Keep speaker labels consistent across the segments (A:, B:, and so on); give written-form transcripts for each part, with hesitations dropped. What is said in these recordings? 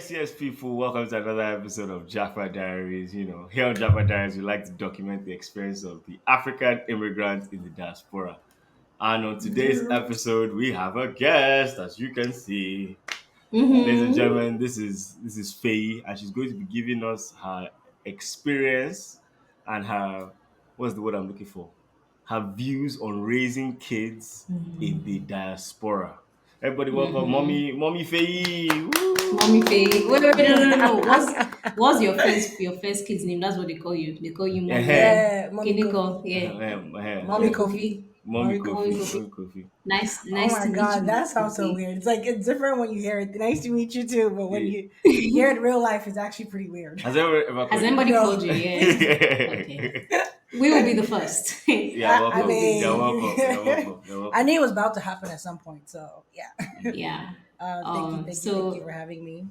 A: yes, people. Welcome to another episode of Japa Diaries. Here on Japa Diaries, we like to document the experience of the African immigrants in the diaspora. And on today's
B: Yeah.
A: episode, we have a guest, as you can see. Ladies and
B: Mm-hmm.
A: gentlemen, this is Feyi, and she's going to be giving us her experience and her what's the word I'm looking for? Her views on raising kids in the diaspora. Everybody, welcome,
B: Mm-hmm.
A: mommy Feyi.
B: Mommy Faye. Wait, wait, wait, no, no, no, no.
A: Woo!
B: What's your first kid's name? That's what they call you. They call you mommy.
A: Ehe,
C: Yeah, Mummy
B: Kiniko,
C: Kofi.
B: yeah.
C: Mommy
B: Mommy
C: Kofi.
B: Kofi.
A: mommy
C: Mommy
B: Mommy
A: Kofi,
C: Kofi.
B: Kofi.
A: mommy Kofi.
B: Nice,
C: Oh
B: nice
C: my
B: to meet
C: God,
B: you,
C: that sounds so
B: Kofi.
C: weird. It's different when you hear it. Nice to meet you too, but when
A: Yeah.
C: you hear it in real life, it's actually pretty weird.
A: Has anyone ever
B: Has
A: called you
B: anybody
A: that?
C: No,
B: called you? Yeah. Okay. We will be the first.
A: Yeah,
C: I
A: welcome.
B: We
A: You're
B: will
C: mean,
B: be
A: welcome. You're welcome. You're
C: I
A: welcome.
C: knew it was about to happen at some point. So yeah,
B: the yeah.
C: thank you
B: So
C: for having me.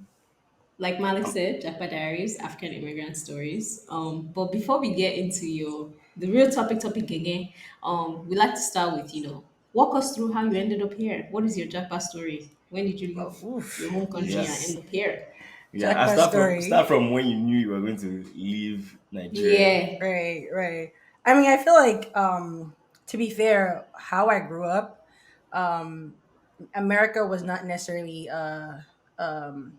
B: like Malik said, Japa Diaries, African immigrant stories. But before we get into the real topic again, we like to start with walk us through how you ended up here. What is your Japa story? When did you
C: Oh,
B: leave your
C: oof.
B: home country and
A: Yes.
B: end up here?
A: Yeah, I
C: Jackpot
A: start from
C: story.
A: when you knew you were going to leave Nigeria.
B: Yeah.
C: Right, right. I mean, I feel like to be fair, how I grew up, um, America was not necessarily um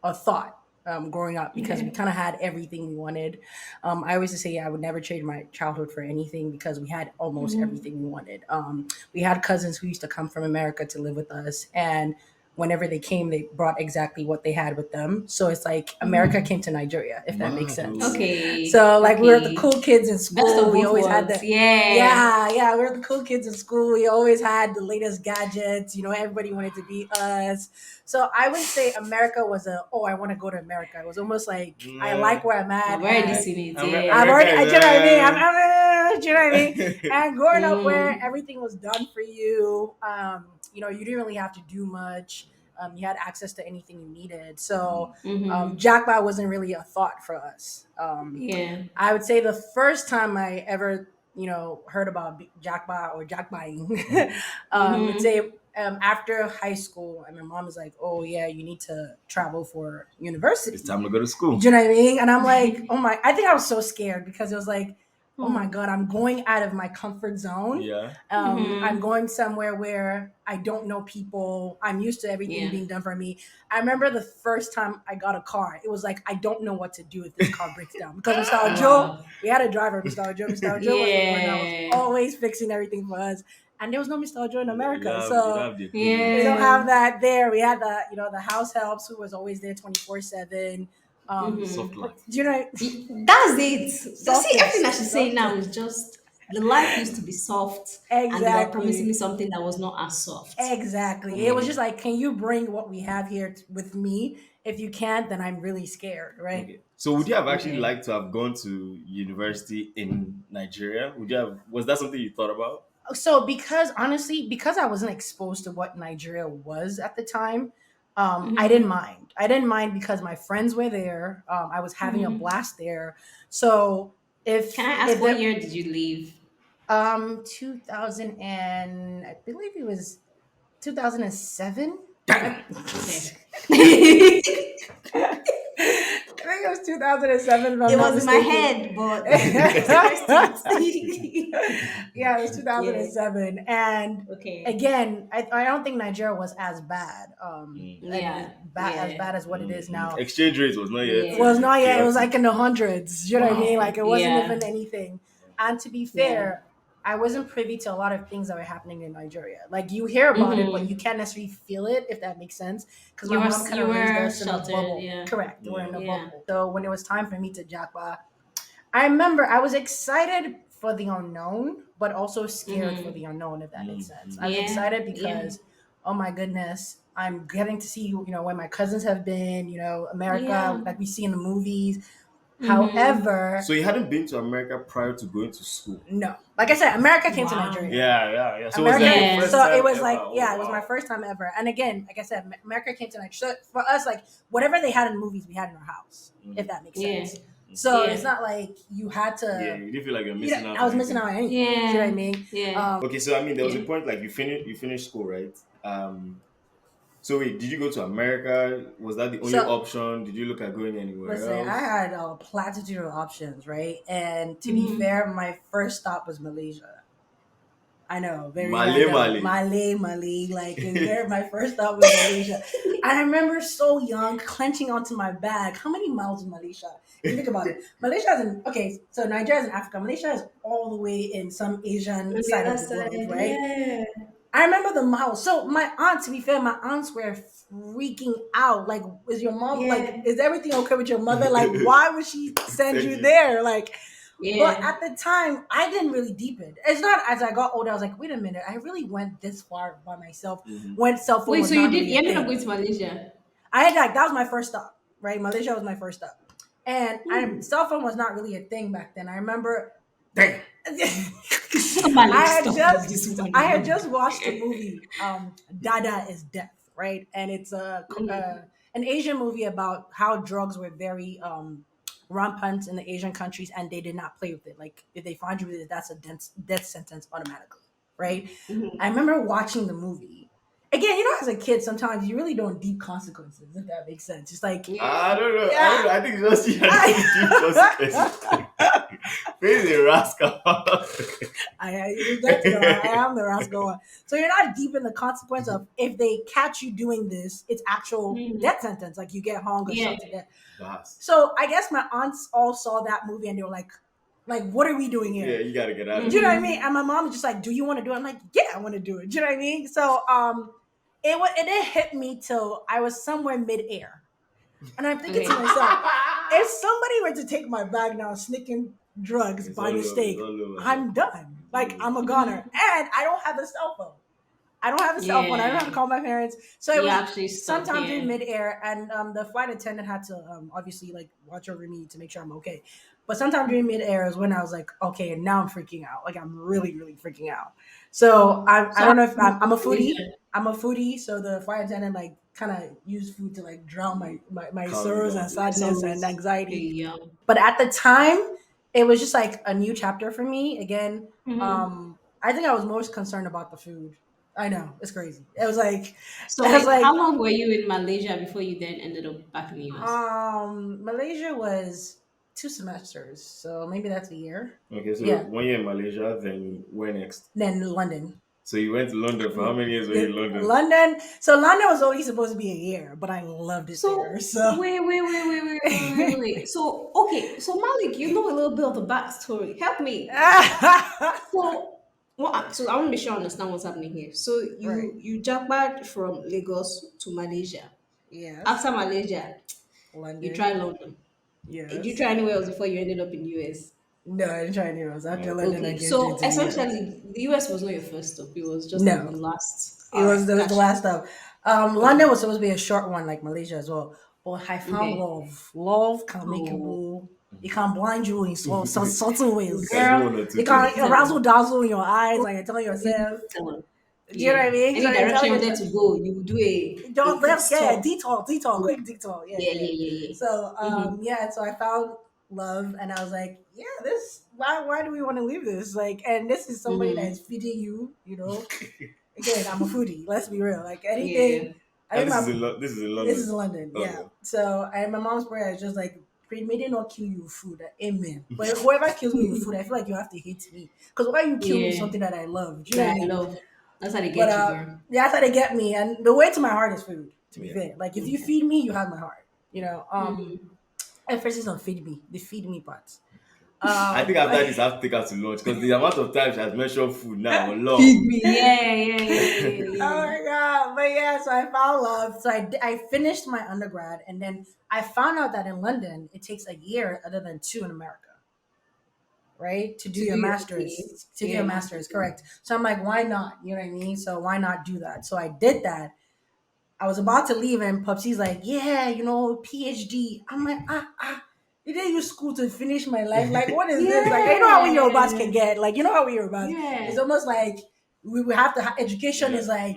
C: a thought growing up because we
B: Okay.
C: kind of had everything we wanted. I always used to say I would never trade my childhood for anything because we had almost
B: Mm-hmm.
C: everything we wanted. We had cousins who used to come from America to live with us, and whenever they came, they brought exactly what they had with them. So it's like America
B: Mm-hmm.
C: came to Nigeria, if that makes sense.
A: Mado.
B: Okay.
C: So like we were the
B: Okay.
C: cool kids in
B: Best of
C: school. We
B: both
C: always had
B: worlds.
C: the
B: Yeah.
C: yeah, we were the cool kids in school. We always had the latest gadgets. Everybody wanted to be us. So I wouldn't say America was I want to go to America. It was almost like I
A: Nah,
C: like where I'm
B: I've
C: at,
B: already
C: and
B: seen it.
C: I've
B: Yeah.
A: America
C: already,
A: is
C: do you know what I mean? Do you know what I mean? And growing up where
B: Mm.
C: everything was done for you, you didn't really have to do much. You had access to anything you needed. So
B: Mm-hmm.
C: jackpot wasn't really a thought for us.
B: Yeah.
C: I would say the first time I ever, heard about jackpot or jackpotting, would
B: Mm-hmm.
C: say after high school, and my mom was like, "Oh yeah, you need to travel for
A: it's
C: university."
A: time to go to
C: Do
A: school.
C: you know what I mean? And I'm like, "Oh my!" I think I was so scared because it was like, "Oh my
B: Hmm.
C: god, I'm going out of my comfort zone.
A: Yeah.
C: I'm
B: Mm-hmm.
C: going somewhere where I don't know people. I'm used to everything
B: Yeah.
C: being done for me." I remember the first time I got a car, it was like I don't know what to do if this car breaks down because Mr. Joe,
B: Wow.
C: we had a driver, Mr. Joe. Mr. Joe was the one that was
B: Yeah.
C: always fixing everything for us, and there was no Mr. Joe in
A: You
C: America,
A: don't have, you don't
C: so
A: have the
C: we
A: equivalent.
C: don't
B: Yeah.
C: have that there. We had the house helps who was always there 24/7.
A: Soft
B: Mm-hmm.
A: life.
C: Do you know
B: That's it. See, everything that
C: softest,
B: she's saying now is
C: softest?
B: just the life used to be soft, and they were promising me
C: Exactly.
B: something that was not as soft.
C: Exactly. It was
B: Okay.
C: just like, can you bring what we have here with me? If you can't, then I'm really scared, right?
A: Okay. So would you have actually
B: Okay.
A: liked to have gone to university in Nigeria? Was that something you thought about?
C: So because honestly, because I wasn't exposed to what Nigeria was at the time, I didn't
B: Mm-hmm.
C: mind. I didn't mind because my friends were there. I was having a
B: Mm-hmm.
C: blast there. So
B: Can I ask
C: if
B: what
C: the
B: year did you leave?
C: 2000 and I believe it was 2007. I,
A: Damn.
B: Okay.
C: I think it was 2007 if I'm
B: It
C: not
B: was in my
C: mistaken.
B: head, but let's rest it.
C: Yeah, it was
B: Yeah.
C: 2007. And
B: Okay.
C: again, I don't think Nigeria was as bad.
A: Mm,
B: Yeah.
C: As
B: Yeah.
C: bad as what it is now.
A: Exchange rate was not yet
C: It
B: Yeah.
C: was not yet. It was like
A: chaotic.
C: in the hundreds. You know what I mean?
A: Wow.
C: Like it wasn't
B: Yeah.
C: even anything. And to be
B: Yeah.
C: fair, I wasn't privy to a lot of things that were happening in Nigeria. Like you hear about it, but you
B: Mm-hmm.
C: can't necessarily feel it, if that makes sense. Because my
B: You were
C: mom kind
B: you
C: of raised
B: were
C: us in a
B: sheltered.
C: bubble.
B: Yeah.
C: Correct. We're
A: Yeah.
C: in a
B: Yeah.
C: bubble. So when it was time for me to Japa, I remember I was excited for the unknown, but also scared for
B: Mm-hmm.
C: the unknown, if that makes
A: Mm,
C: sense. I
A: mm,
C: was
B: Yeah.
C: excited
B: Yeah.
C: because, oh my goodness, I'm getting to see, where my cousins have been, America,
B: Yeah.
C: like we see in the movies.
B: Mm-hmm.
A: So
C: However,
A: you hadn't been to America prior to going to school?
C: no. Like I said, America came to
B: Wow.
C: Nigeria.
A: Yeah, yeah, yeah. So was it like your
C: America,
B: Yeah.
A: first
C: so it
A: time
C: was
A: ever?
C: like,
A: Oh
C: yeah, it was my
A: wow.
C: first time ever. And again, like I said, America came to Nigeria. So for us, like whatever they had in movies, we had in our house, if
A: Mm,
C: that makes
B: Yeah.
C: sense.
A: mhm.
C: So it's
B: Yeah.
C: not like you had
A: Yeah,
C: to,
A: you didn't feel like you're missing out
C: I
A: on
C: was missing out
A: anything.
C: on anything. Do you know what I
B: Yeah.
C: mean?
B: Yeah.
A: Okay, so I mean, there was a
B: Yeah.
A: point like you finished school, right? So wait, did you go to America? Was that the only
C: So
A: option? Did you look at going anywhere
C: listen, I
A: else?
C: had a platitude of options, right? And to be
B: Mm-hmm.
C: fair, my first stop was Malaysia. I know, very
A: Male,
C: random.
A: Male.
C: Malay, like it's very. My first stop was Malaysia. I remember so young, clenching onto my bag. How many miles is Malaysia? If you think about it, Malaysia is in okay. So Nigeria is in Africa. Malaysia is all the way in some Asian
B: On the
C: side
B: other
C: of the world,
B: side,
C: right?
B: yeah.
C: I remember the miles. So my aunt, to be fair, my aunts were freaking out. Like, is your mom like?
B: Yeah.
C: Is everything okay with your mother? Like, why would she send
A: Send
C: you
A: you.
C: there? Like, but
B: Yeah.
C: at the time, I didn't really deep it. It's not as I got older, I was like, wait a minute, I really went this far by myself
A: Mhm.
C: when cell phone
B: Wait,
C: was
B: so you
C: not
B: did
C: really
B: you
C: a
B: ended up
C: thing.
B: going to Malaysia?
C: I had like that was my first stop, right? Malaysia was my first stop. And I
B: Hmm.
C: cell phone was not really a thing back then. I remember damn.
B: Malik,
C: I had
B: stop with
C: just
B: this one.
C: I had just watched the movie Dada is Death, right? And it's
B: Mhm.
C: an Asian movie about how drugs were very rampant in the Asian countries and they did not play with it. Like if they find you with it, that's a death sentence automatically, right? I remember watching the movie. Again, as a kid, sometimes you really don't deep consequences, if that makes sense. It's like,
A: I
B: Yeah.
A: don't know. I
C: yeah.
A: don't know. I think it's just you and the deep consequences. Face a rascal.
C: I am the rascal one. So you're not deep in the consequence of if they catch you doing this, it's actual
B: Mhm.
C: death sentence, like you get hung or
B: Yeah.
C: shot to death.
A: That's
C: So I guess my aunts all saw that movie and they were like, what are we doing
A: yeah.
C: here?
A: You gotta get out of
C: Do you know
A: here.
C: what I mean?
B: Mhm.
C: And my mom was just like, "Do you want to do it?" I'm like, "Yeah, I want to do it." Do you know what I mean? So it didn't hit me till I was somewhere midair, and I'm thinking to
B: Okay.
C: myself, if somebody were to take my bag now, sneaking drugs
A: It's
C: by
A: all over. It's
C: mistake,
A: all over, sir.
C: I'm done.
A: It's all
C: Like
A: over.
C: I'm a goner,
B: Mhm.
C: and I don't have a cell phone. I don't have a cell phone. I don't have to
B: Yeah.
C: call my parents. So it
B: You
C: was
B: actually stuck.
C: sometime during
B: Yeah.
C: midair, and the flight attendant had to obviously like watch over me to make sure I'm okay. But sometime during midair is when I was like, okay, now I'm freaking out. Like I'm really, really freaking out. So I
B: So how
C: don't know if
B: did you
C: I'm a
B: go to
C: foodie.
B: Malaysia?
C: I'm a foodie, so the flight attendant like kind of used food to like drown my
A: Calm you
C: sorrows
A: down
C: and
A: a bit.
B: It's
C: sadness and
B: always okay.
C: anxiety.
B: Yeah.
C: But at the time, it was just like a new chapter for me. Again,
B: Mhm.
C: I think I was most concerned about the food. I know it's crazy. It was like,
B: So
C: it was
B: wait, how
C: like,
B: long were you in Malaysia before you then ended up back in the US?
C: Malaysia was 2 semesters, so maybe that's a year.
A: Okay, so
C: Yeah.
A: 1 year in Malaysia, then where next?
C: Then London.
A: So you went to London for how many years were you in London?
C: London. So London was only supposed to be a year, but I loved it there.
B: So
C: So
B: wait. So okay, so Malik, you know a little bit of the backstory. Help me. So so I want to make sure I understand what's happening here. So
C: right.
B: you jackpot from Lagos to Malaysia.
C: Yes.
B: After Malaysia, you try
C: London.
B: London. Did you
C: Yes.
B: try anywhere else before you ended up in the US?
C: No, I didn't try any else. After
A: Okay.
C: London, I
B: Okay,
C: came straight
B: so
C: to the US.
B: essentially the US was not your first stop. It was just like the
C: No,
B: last.
C: it
B: All
C: was
B: right,
C: it was the
B: gotcha.
C: last stop. London
B: Okay.
C: was supposed to be a short one, like Malaysia as well. But I found
B: Okay.
C: love. Love can make you
B: Oh,
C: go. It can blind you in so certain ways,
A: You can do
C: girl.
A: one or two
C: It
A: things.
C: can
B: tell
C: arousal
B: them.
C: dazzle in your eyes, like you're telling yourself.
B: Tell them.
C: Do you know what
B: Yeah.
C: I mean? So
B: Any
C: you're
B: direction
C: telling
B: you wanted
C: yourself.
B: to go, you would do a
C: Don't
B: quick
C: let's yeah,
B: stop.
C: detour,
B: Yeah.
C: quick detour. Yeah, yeah.
B: Yeah.
C: So
B: Mm-hmm.
C: yeah, so I found love and I was like, yeah, this why do we want to leave this? Like and this is somebody that is
B: Mm-hmm.
C: feeding you. Again, I'm a foodie, let's be real. Like anything
B: Yeah.
C: I
A: And
C: think
A: this is
C: my
A: in this is in
C: this is
A: London.
C: London, yeah.
A: Okay.
C: So and my mom's prayer is just like pray may they not kill you with food. Amen. But whoever kills me with food, I feel like you have to hate me. Because why you kill me with
B: Yeah.
C: something that I love? Do you know what
B: That
C: I
B: I
C: mean?
B: love. That's how they
C: But
B: get you, girl.
C: yeah, that's how they get me. And the way to my heart is food. To be
A: Yeah.
C: fair, like if you
B: Okay.
C: feed me, you have my heart. You know,
B: Mm-hmm.
C: emphasis on feed me, the feed me part.
A: I think
C: Um,
A: after this, I have to take her to lunch because the amount of times she has mentioned food now,
B: Feed
A: long.
B: me.
C: oh
B: Yeah.
C: my god! But yeah, so I found love. So I finished my undergrad, and then I found out that in London it takes a year other than 2 in America, right? To do
B: To
C: your
B: do your okay.
C: masters. To do
B: Yeah,
C: your
B: master's.
C: masters, correct. So I'm like, why not? You know what I mean? So why not do that? So I did that. I was about to leave, and Pupsy's like, "Yeah, PhD." I'm like, Did they use school to finish my life? Like, what is this? Like, you know how we Yorubas
B: Yeah.
C: can get. Like, you know how we Yorubas. It's
B: Yeah.
C: almost like we have to education
A: Yeah.
C: is like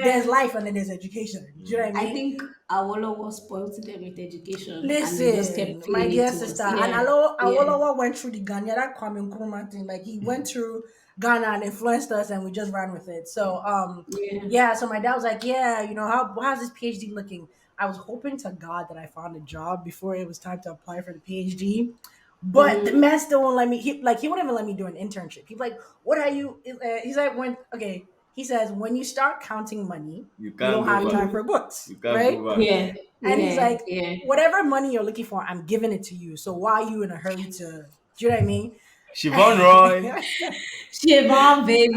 C: there's
B: Yeah.
C: life and then there's education. Do you know what I
B: I
C: mean?
B: think Awolowo spoiled them with education and they just kept
C: Listen, my
B: feeding it
C: dear
B: to
C: sister,
B: us.
C: and
B: Yeah. Yeah.
C: Awolowo went through the Ghana, that Kwame Nkrumah thing. Like he went through Ghana and influenced us, and we just ran with it. So,
B: Yeah.
C: yeah. So my dad was like, "Yeah, how's this PhD looking?" I was hoping to God that I found a job before it was time to apply for the PhD, but the man still won't let me. He wouldn't even let me do an internship. He's like, "What are you?" He's like, "When okay." He says, "When you start counting money,
A: You
C: you
A: can't
C: don't
A: go
C: have
A: back.
C: time
B: Mhm.
C: for books,
A: You can't
C: right?"
A: go back.
B: Yeah.
C: And he's
B: Yeah.
C: like,
B: Yeah.
C: whatever money you're looking for, I'm giving it to you. So why are you in a hurry to, do you know what I mean?
A: Siobhan Roy.
B: Siobhan,
C: And
B: baby.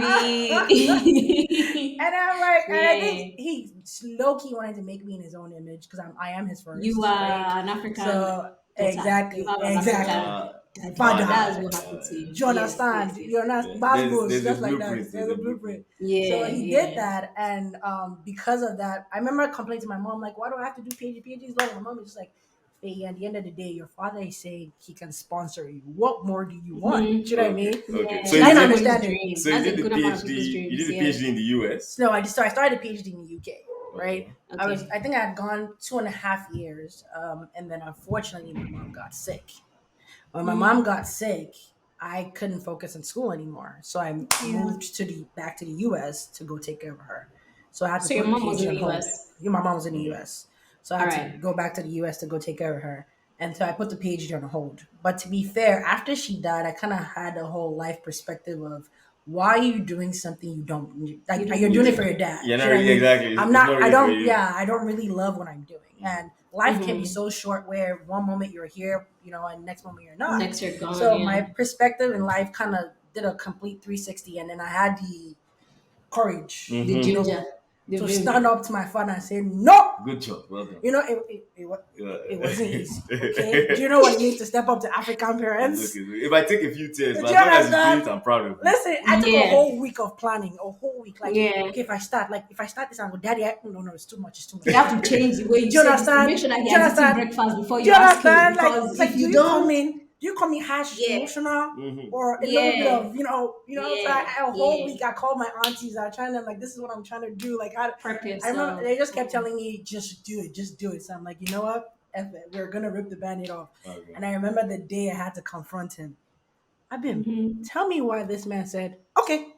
C: I'm like, and I think
B: Yeah.
C: he low key wanted to make me in his own image because I am his
B: You
C: first, right?
B: are an African
C: So
B: daughter. You
C: exactly,
B: have an
C: exactly.
B: African daddy.
C: Father,
B: That's
A: Father.
B: what happened to you.
C: do you
B: Yes, yes,
C: understand?
B: yes.
C: You understand?
A: Yeah.
C: Basbos,
A: There's a
C: just like that.
A: blueprint. There's
C: There's
A: a
C: a
A: blueprint.
C: blueprint. So
B: Yeah,
C: he did
B: yeah.
C: that, and because of that, I remember complaining to my mom, like, "Why do I have to do PhD? PhD is long." My mom is just like, "Hey, at the end of the day, your father is saying he can sponsor you. What more do you want?" Do you know what I
B: Mm-hmm.
C: mean?
A: Okay. Okay.
B: Yeah,
A: So
C: She
A: you
C: didn't
B: that's
A: did
B: everybody's
C: understand it.
B: dream.
A: so you
B: That's
A: did
B: a
A: the
B: good amount of
A: PhD.
B: people's
A: You
B: dreams.
A: did the
B: Yeah.
A: PhD in the US.
C: So I started a PhD in the UK, right?
A: Okay.
B: Okay.
C: I think I had gone 2.5 years, and then unfortunately my mom got sick. When my mom
B: Mm.
C: got sick, I couldn't focus in school anymore. So I
B: Yeah.
C: moved to the back to the US to go take care of her. So I had to
B: So
C: put
B: your
C: the
B: mom was
C: PhD
B: in
C: on
B: the
C: hold.
B: US.
C: Yeah, my mom was in the
A: Mm.
C: US. So I
B: All
C: had to
B: right.
C: go back to the US to go take care of her. And so I put the PhD on hold. But to be fair, after she died, I kind of had a whole life perspective of why are you doing something you don't
B: You
C: like?
B: don't
C: You're
B: need
C: doing it
B: to
C: for your
B: do.
C: dad.
A: Yeah,
C: Do
A: not
C: you know what I
A: really
C: mean?
A: exactly. It's not really for you.
C: I don't really love what I'm doing.
A: Mm.
C: And life can be
B: Mm-hmm.
C: so short where one moment you're here, and next moment you're not.
B: Next year gone.
C: So my
B: Yeah.
C: perspective in life kind of did a complete 360, and then I had the courage,
B: The
A: Mm-hmm.
B: ginger. The
C: to
B: vim.
C: stand up to my father and say no.
A: Good job. Well done.
C: It
A: Yeah.
C: wasn't easy. Okay, do you know what it means to step up to African
A: It's
C: parents?
A: okay. It might take a few tears,
C: Do
A: but
C: you
A: as long as you do
C: understand?
A: it, I'm proud of you.
C: Listen, I took a
B: Yeah.
C: whole week of planning, a whole week. Like,
B: Yeah.
C: okay, if I start this, I'm go, Daddy, no, it's too much, it's too much.
B: You have to change the way you
C: Do you
B: say this to
C: understand?
B: make sure that he
C: Do you
B: has eaten
C: understand?
B: breakfast before
C: Do
B: you
C: you
B: ask him.
C: understand? Like,
B: Because
C: it's
B: if
C: like,
B: you don't,
C: do you come in harsh,
B: yeah,
C: emotional,
A: Mm-hmm.
C: or a little bit
B: yeah,
C: of, So
B: yeah,
C: a whole
B: yeah.
C: week, I called my aunties. I trying to like, this is what I'm trying to do. Like,
B: Prep
C: I remember
B: yourself.
C: they just kept
B: Mm.
C: telling me, just do it. So I'm like, you know what? F it. We're gonna rip the band-aid off.
A: Okay.
C: And I remember the day I had to confront him. Abim,
B: Mm-hmm.
C: tell me why this man said, okay.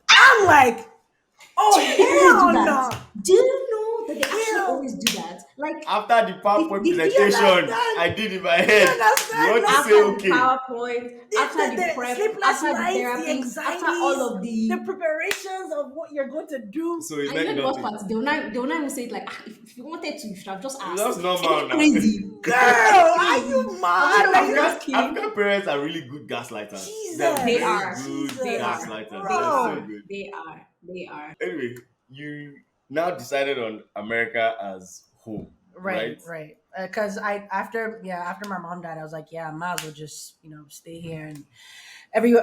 C: I'm like,
B: Do you always do
C: oh hell
B: that?
C: no.
B: Do you know that they actually
C: Hell.
B: always do that? Like
A: After the PowerPoint
B: the
C: Do you
A: presentation
C: understand?
A: I did in my
C: Do you
A: head, you
C: understand?
A: want to
C: Like
A: say
B: after the
A: okay.
B: PowerPoint, after the
C: the
B: prep,
C: sleepless
B: after the
C: nights, the
B: therapy, after
C: anxieties,
B: all of
C: the
B: the
C: preparations of what you're going to do.
A: So it
B: and you
A: meant
B: know the worst
A: nothing.
B: part, they will not even say it like if you wanted to, you should have just
A: That's
B: asked. Are
A: normal
B: you
A: now.
B: crazy?
C: Girl,
B: Are you
C: are
B: crazy?
C: you
B: I'm sure
C: mad?
B: if
C: Like
B: you
C: this?
B: ask him,
A: African parents are really good gaslighters. They're
B: they
C: Jesus,
A: very
B: are.
A: good
B: They
C: Jesus,
B: are.
A: gaslighters.
B: They
A: They're so
C: bro.
B: are.
A: good.
B: They are. They are.
A: Anyway, you now decided on America as home,
C: Right,
A: right?
C: right. Because after my mom died, I was like, yeah, I might as well just stay here, and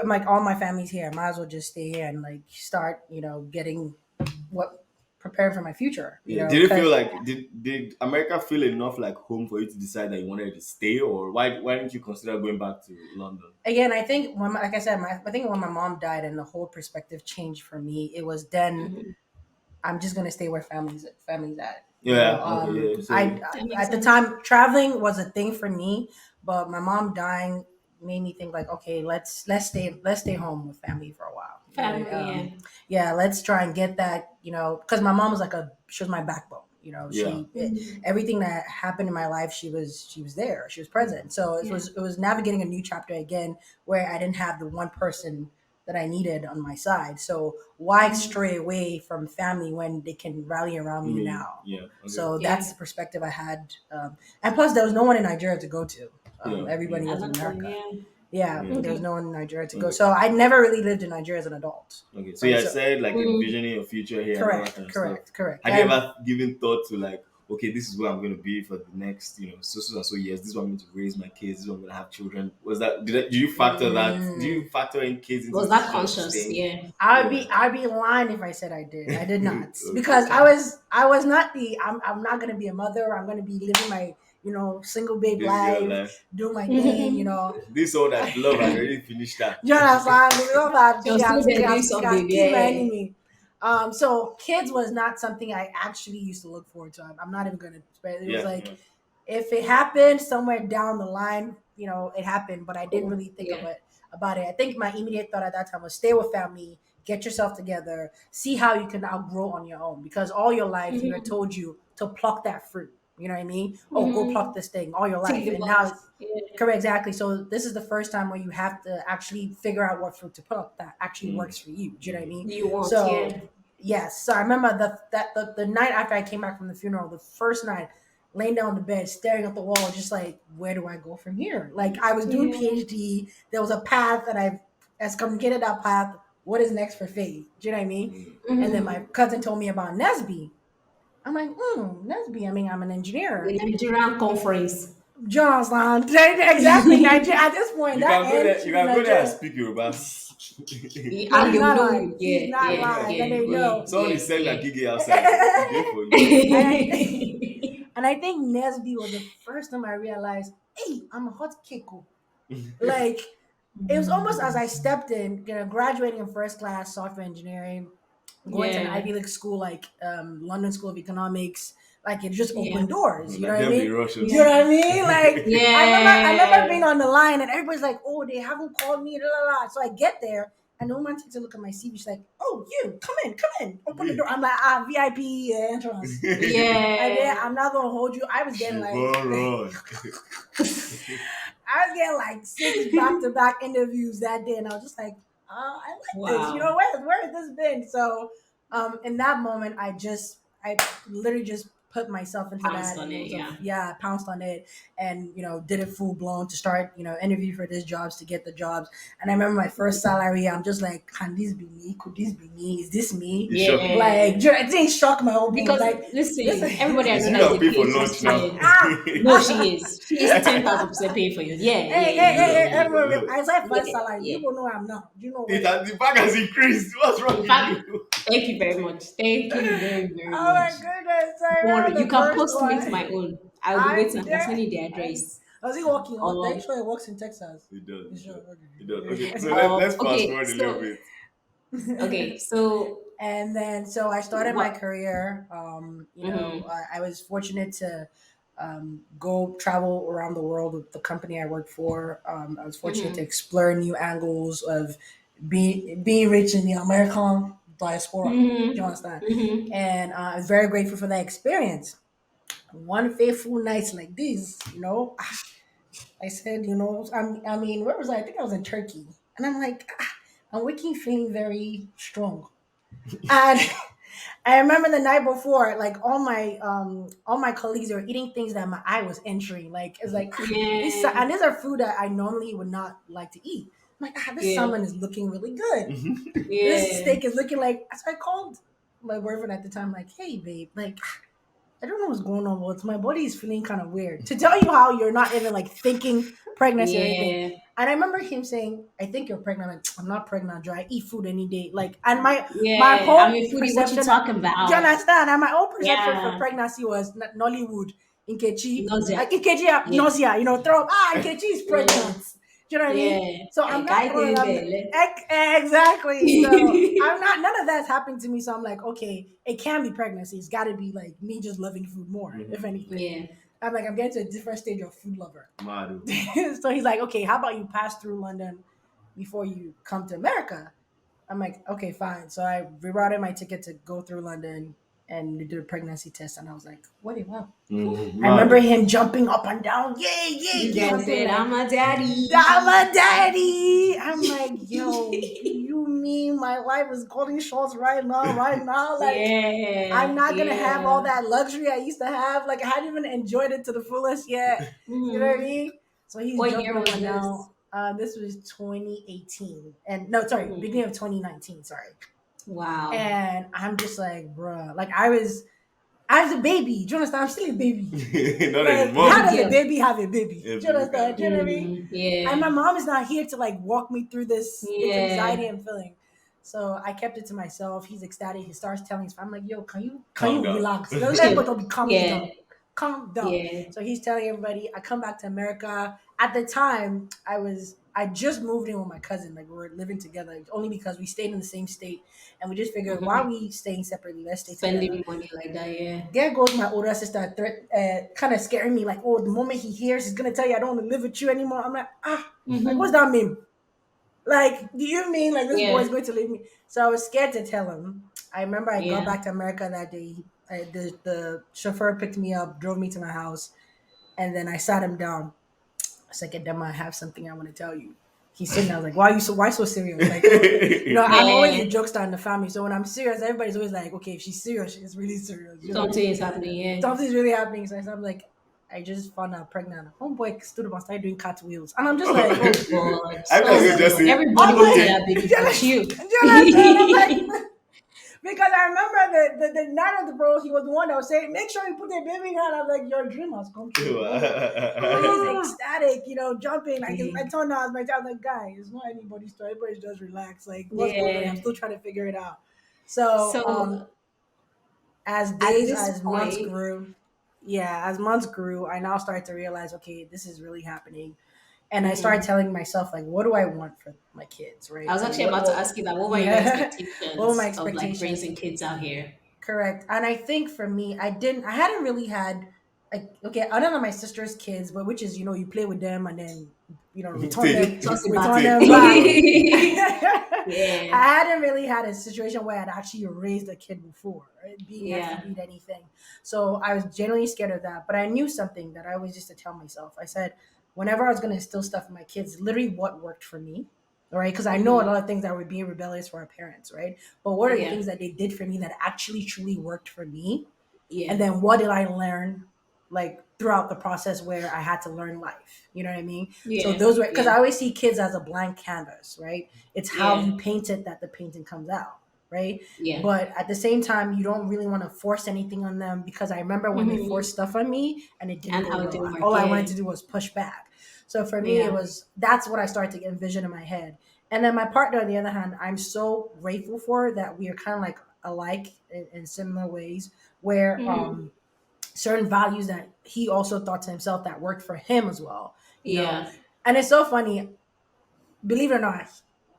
C: like all my family's here. I might as well just stay here and like start getting what prepared for my future.
A: Yeah. Did it feel
C: Because
A: like did America feel enough like home for you to decide that you wanted to stay, or why didn't you consider going back to London?
C: again, I think like I said, I think when my mom died and the whole perspective changed for me, it was then
B: Mhm.
C: I'm just gonna stay where family's at.
A: Yeah. Okay. Yeah.
C: I
A: So
B: That makes
C: at the
B: sense.
C: time traveling was a thing for me, but my mom dying made me think like, okay, let's stay home with family for a while. Right?
B: Family, yeah.
C: Yeah, let's try and get that. Because my mom was she was my backbone.
A: yeah.
C: Everything that happened in my life, she was there. She was present. So it
B: Yeah.
C: was navigating a new chapter again where I didn't have the one person that I needed on my side. So why stray away from family when they can rally around
A: I
C: me
A: mean,
C: now?
A: yeah. Okay.
C: So
B: Yeah.
C: that's the perspective I had. And plus, there was no one in Nigeria to go to.
A: Yeah. Yeah.
C: Everybody was in
B: At that point,
C: America.
B: yeah.
C: Yeah,
A: Yeah.
C: there was
B: Okay.
C: no one in Nigeria to go.
A: Okay.
C: So I never really lived in Nigeria as an adult.
A: Okay, so you
C: Right.
A: had
C: So
A: said like
B: Mm.
A: envisioning your future here and all that
C: correct,
A: kind of stuff.
C: correct, correct.
A: Had you ever given thought to like, okay, this is where I'm going to be for the next, so and so years. This is where I'm going to raise my kids. This is where I'm going to have children. Was that? Did you factor that? Do you
C: Mm,
A: factor in kids into
B: Was
A: the
B: that
A: decision of
B: conscious?
A: staying?
B: Yeah.
A: Yeah.
C: I'd be lying if I said I did. I did not
A: Okay.
C: because
B: Okay.
C: I was not I'm not gonna be a mother. I'm gonna be living my single babe
A: Baby girl
C: life,
A: life.
C: do my thing,
A: This one that love had already finished that.
C: you understand? The love that
B: She was still there doing
C: she has
B: something.
C: killed my
B: Yeah.
C: enemy. So kids was not something I actually used to look forward to. I'm not even gonna. It was
A: Yeah,
C: like
A: yeah.
C: if it happened somewhere down the line, it happened, but I didn't
B: Cool.
C: really think of
B: Yeah.
C: it about it. I think my immediate thought at that time was stay with family, get yourself together, see how you can outgrow on your own. Because all your life you were
B: Mm-hmm.
C: told you to pluck that fruit. You know what I mean? Oh, go pluck
B: Mm-hmm.
C: this thing all your
B: Tick
C: life,
B: the
C: and now
B: box. Yeah.
C: correct, exactly. So this is the first time where you have to actually figure out what fruit to pluck that actually
A: Mm,
C: works for you. Do you know what I
A: mm.
C: mean?
B: You want,
C: So
B: yeah.
C: yes. So I remember the night after I came back from the funeral, the first night, laying down on the bed, staring at the wall, just like, where do I go from here? Like I was doing
B: Yeah.
C: PhD. There was a path that I has communicated that path. What is next for Feyi? Do you know what I mean?
A: Mm.
C: And then my
B: Mm-hmm.
C: cousin told me about Nesby. I'm like, Nesby. I mean, I'm an
B: The
C: engineer.
B: Nigerian conference.
C: Johnstown, exactly. Nigeria at this point,
A: You
C: that
A: can go
C: end
A: there. You
C: should be
A: can go there and
C: Nigeria.
A: speak Yoruba.
C: No,
B: And
C: he's
B: they will
C: not
B: know
C: lying.
B: you.
C: He's
B: Yeah,
C: not
B: yeah,
C: lying, and
B: yeah,
C: they
B: yeah,
C: know.
A: Someone is selling a
B: yeah,
A: gigi outside. It's there for
B: yeah.
A: you.
C: and I and I think Nesby was the first time I realized, hey, I'm a hot keko. Like it was almost as I stepped in, graduating in first class software engineering, going to an
B: Yeah,
C: Ivy League school like London School of Economics. Like it just
B: yeah,
C: opened doors. You know
A: Let
C: what I
A: them be
C: mean?
A: Russians.
C: You know what I mean? Like I remember
B: yeah.
C: being on the line and everybody's like, "Oh, they haven't called me." La, la, la. So I get there and the woman takes a look at my CV. She's like, "Oh, you come in, open the door." I'm like, VIP entrance. And then
B: Yeah.
C: I'm not gonna hold you. I was getting like
A: Siobhan Run.
C: I was getting like six back to back interviews that day, and I was just like, I like this.
B: Wow.
C: Where has this been? So, in that moment, I literally just put myself into
B: Pounced
C: that,
B: on
C: and it
B: it,
C: was a
B: yeah.
C: yeah, pounced on it, and did it full blown to start, interview for these jobs to get the jobs. And I remember my first salary. I'm just like, can this be me? Could this be me? Is this me?
A: You shock you.
C: Like,
B: Yeah.
C: it didn't shock my whole bones.
B: Because
C: Like, this.
B: listen, everybody I
A: It's
B: know
A: you
B: that is
A: that
B: a
A: pay for
B: PhD
A: lunch now.
B: student.
C: ah,
B: No, she is. She is 10,000% paying for you. Yeah,
C: Hey,
B: yeah,
C: hey,
B: yeah,
C: hey,
A: You
B: yeah,
C: hey,
A: that pay
B: yeah.
A: for
C: everyone,
A: lunch.
C: I said first
B: Yeah,
C: salary.
B: yeah.
C: People know I'm now. Do you know
A: It
C: where?
A: has, the bag has increased. What's wrong
B: In
A: with
B: fact,
A: you?
B: thank you very much. Thank you very, very
C: Oh
B: much.
C: my goodness. So I
B: Don't worry,
C: remember
B: you
C: the
B: can
C: first
B: post me to
C: one.
B: my own. I'll be
C: I'm
B: waiting. I'm
C: dead.
B: sending the address.
C: Was he working? Are you
B: Um,
C: sure he works in Texas?
A: It does.
C: You
A: It
C: sure?
A: does. It does. Okay, so
C: Okay.
A: let's fast
B: okay,
A: forward a little
B: so
A: bit.
B: okay, so
C: And then, so I started my
B: what?
C: career.
B: Mm-hmm,
C: I was fortunate to go travel around the world with the company I worked for. I was fortunate to
B: mm-hmm,
C: explore new angles of being rich in the American diaspora. Do you
B: mm-hmm,
C: understand?
B: mm-hmm.
C: And I'm very grateful for that experience. One fateful night like this, I said, I mean, where was I? I think I was in Turkey. And I'm like, I'm waking feeling very strong. And I remember the night before, like all my colleagues were eating things that my eye was entering. Like it's like
B: Yeah,
C: these are food that I normally would not like to eat. I'm like, this
B: yeah,
C: salmon is looking really good. This
B: yeah.
C: steak is looking like. So I called my boyfriend at the time, like, hey babe, like I don't know what's going on, but my body is feeling kind of weird. To tell you how you're not even like thinking pregnancy or anything.
B: Yeah,
C: And I remember him saying, I think you're pregnant. Like, I'm not pregnant, Joe. I eat food any day. Like, and my
B: yeah. I
C: whole
B: mean, foodie, what you
C: perception,
B: talking
C: do you
B: about?
C: understand? And my whole perception for
B: Yeah,
C: pregnancy was Nollywood, Nkechi.
B: nausea.
C: Like, Nkechi,
B: Yeah,
C: nausea, throw up. Nkechi is
B: yeah,
C: pregnant. Do you know what I mean?
B: yeah.
C: So I'm
B: A
C: not
B: guy
C: throwing
B: day
C: up.
B: belle.
C: Exactly. So I'm not. None of that's happened to me. So I'm like, okay, it can be pregnancy. It's got to be like me just loving food more, if anything.
B: Yeah.
C: I'm like, I'm getting to a different stage of food lover.
A: Madu.
C: So he's like, okay, how about you pass through London before you come to America? I'm like, okay, fine. So I rerouted my ticket to go through London and we did a pregnancy test, and I was like, what? Wow. I remember
A: Madu.
C: him jumping up and down, yay, yay,
B: This
C: yay.
B: guy
C: I'm feeling
B: said,
C: like,
B: I'm a
C: I'm
B: daddy.
C: a daddy. I'm like, yo, do you mean my life is calling shots right now? Right now, like
B: Yeah,
C: I'm not gonna have all
B: yeah.
C: that luxury I used to have. Like I hadn't even enjoyed it to the fullest yet. You know what I
B: Hmm.
C: mean? So he's
B: What
C: jumping
B: year
C: up
B: was
C: and down.
B: this?
C: This was 2018, and no, sorry, beginning
B: Hmm.
C: of 2019. Sorry,
B: Wow.
C: and I'm just like, bruh, like I was a baby. Do you understand? I'm still a baby.
A: Not
C: Like,
A: anymore.
C: how
B: Baby
C: does a
B: girl.
C: baby have a baby?
A: Yeah,
C: Do you
A: baby
C: understand?
A: can
C: Do you know what I mean? And
B: Yeah,
C: my mom is not here to like walk me through this anxiety
B: yeah.
C: I'm feeling. So I kept it to myself. He's ecstatic. He starts telling his I'm like, yo, can you
A: calm down.
C: relax? Let
B: Chill.
C: everybody calm
B: Yeah.
C: down. calm down.
B: Yeah.
C: So he's telling everybody, I come back to America. At the time, I just moved in with my cousin. Like we were living together, only because we stayed in the same state, and we just figured, why are
B: Mm-hmm.
C: we staying separately? Let's stay together.
B: Spending money like that, yeah.
C: There goes my older sister, kind of scaring me. Like, oh, the moment he hears, he's gonna tell you I don't want to live with you anymore. I'm like, like what's
B: Mm-hmm.
C: that mean? Like, do you mean like this boy
B: Yeah.
C: is going to leave me? So I was scared to tell him. I remember I got
B: Yeah.
C: back to America that day. The chauffeur picked me up, drove me to my house, and then I sat him down. I said, "Get them. I have something I want to tell you." He's sitting there. I was like, why so serious? Like, I'm always the
B: Yeah.
C: jokester in the family. So when I'm serious, everybody's always like, okay, if she's serious, she's really serious. You know what I
B: Something
C: mean?
B: is happening, yeah.
C: Something's really happening. So I'm like, I just found out pregnant. Homeboy stood up and started doing cartwheels. And I'm just like,
B: Oh God.
A: I
C: I
A: thought
B: Oh
A: you
C: said,
A: just
B: God.
A: say,
B: Everybody
C: I'm
B: wanted
C: like,
A: okay.
B: that baby but
C: jealous.
B: you.
C: Jealous. And I'm like, because I remember the night of the bro, he was the one that was saying, make sure you put the baby in her. And I'm like, your dream has come true. So he's
B: Ah,
C: ecstatic, jumping. Like
B: yeah.
C: I told him, I was my child, like, guy, it's not anybody's story. Everybody's just relax. Like, what's going on? I'm
B: Yeah.
C: still trying to figure it out. So
B: So
C: as
B: at
C: days,
B: this
C: as months
B: point,
C: grew, yeah, as months grew, I now started to realize, okay, this is really happening. And I started
B: mhm,
C: telling myself, like, what do I want for my kids,
B: I
C: right?
B: was
C: Like,
B: actually about to ask you that. What were your
C: yeah, what were my
B: expectations of like
C: expectations?
B: raising kids out here?
C: Correct. And I think for me, I hadn't really had, like, okay, other than my sister's kids, but which is, you play with them and then, return
A: Take,
C: them,
B: You toss it back.
C: return
A: take,
C: them
A: pass it
C: back.
A: on.
C: I
B: Yeah.
C: hadn't really had a situation where I'd actually raised a kid before, right? Being
B: Yeah.
C: FTB'd anything. So I was genuinely scared of that. But I knew something that I always used to tell myself. I said, whenever I was going to instill stuff in my kids, literally what worked for me, right? Because I know a
B: Hmm.
C: lot of things that were being rebellious for our parents, right? But what are the
B: Yeah.
C: things that they did for me that actually truly worked for me?
B: Yeah.
C: And then what did I learn like throughout the process where I had to learn life? You know what I mean? So
B: Yeah.
C: those were, because
B: Yeah.
C: I always see kids as a blank canvas, right? It's how
B: Yeah.
C: you paint it that the painting comes out, right?
B: Yeah.
C: But at the same time, you don't really want to force anything on them, because I remember when they
B: Hmm.
C: forced stuff on me and it didn't
B: And
C: go
B: how it
C: well.
B: didn't work.
C: All I wanted
B: Yeah.
C: to do was push back. So for me, it
B: Yeah.
C: was, that's what I started to envision in my head. And then my partner, on the other hand, I'm so grateful for that we are kind of like alike in similar ways, where
B: Hmm.
C: certain values that he also thought to himself that worked for him as well, you know.
B: Yeah.
C: And it's so funny, believe it or not,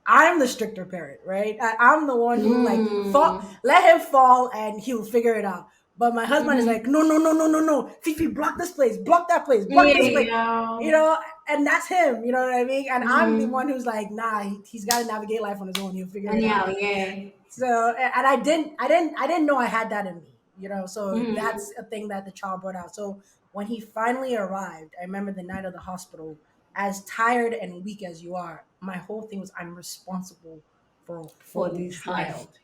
C: I'm the stricter parent, right? I'm the one who like thought,
B: Mm.
C: let him fall and he'll figure it out. But my husband is like,
B: Hmm.
C: no, no, no, no, no, no. Fifi, block this place, block that place, block this place.
B: Yeah.
C: You know, and that's him, you know what I mean? And I'm the
B: Hmm.
C: one who's like, nah, he's got to navigate life on his own. He'll figure it out.
B: Anyhow, yeah.
C: So, and I didn't know I had that in me, you know. So
B: Hmm.
C: that's a thing that the child brought out. So when he finally arrived, I remember the night of the hospital. As tired and weak as you are, my whole thing was, I'm responsible for
B: For
C: a
B: this life.
C: child,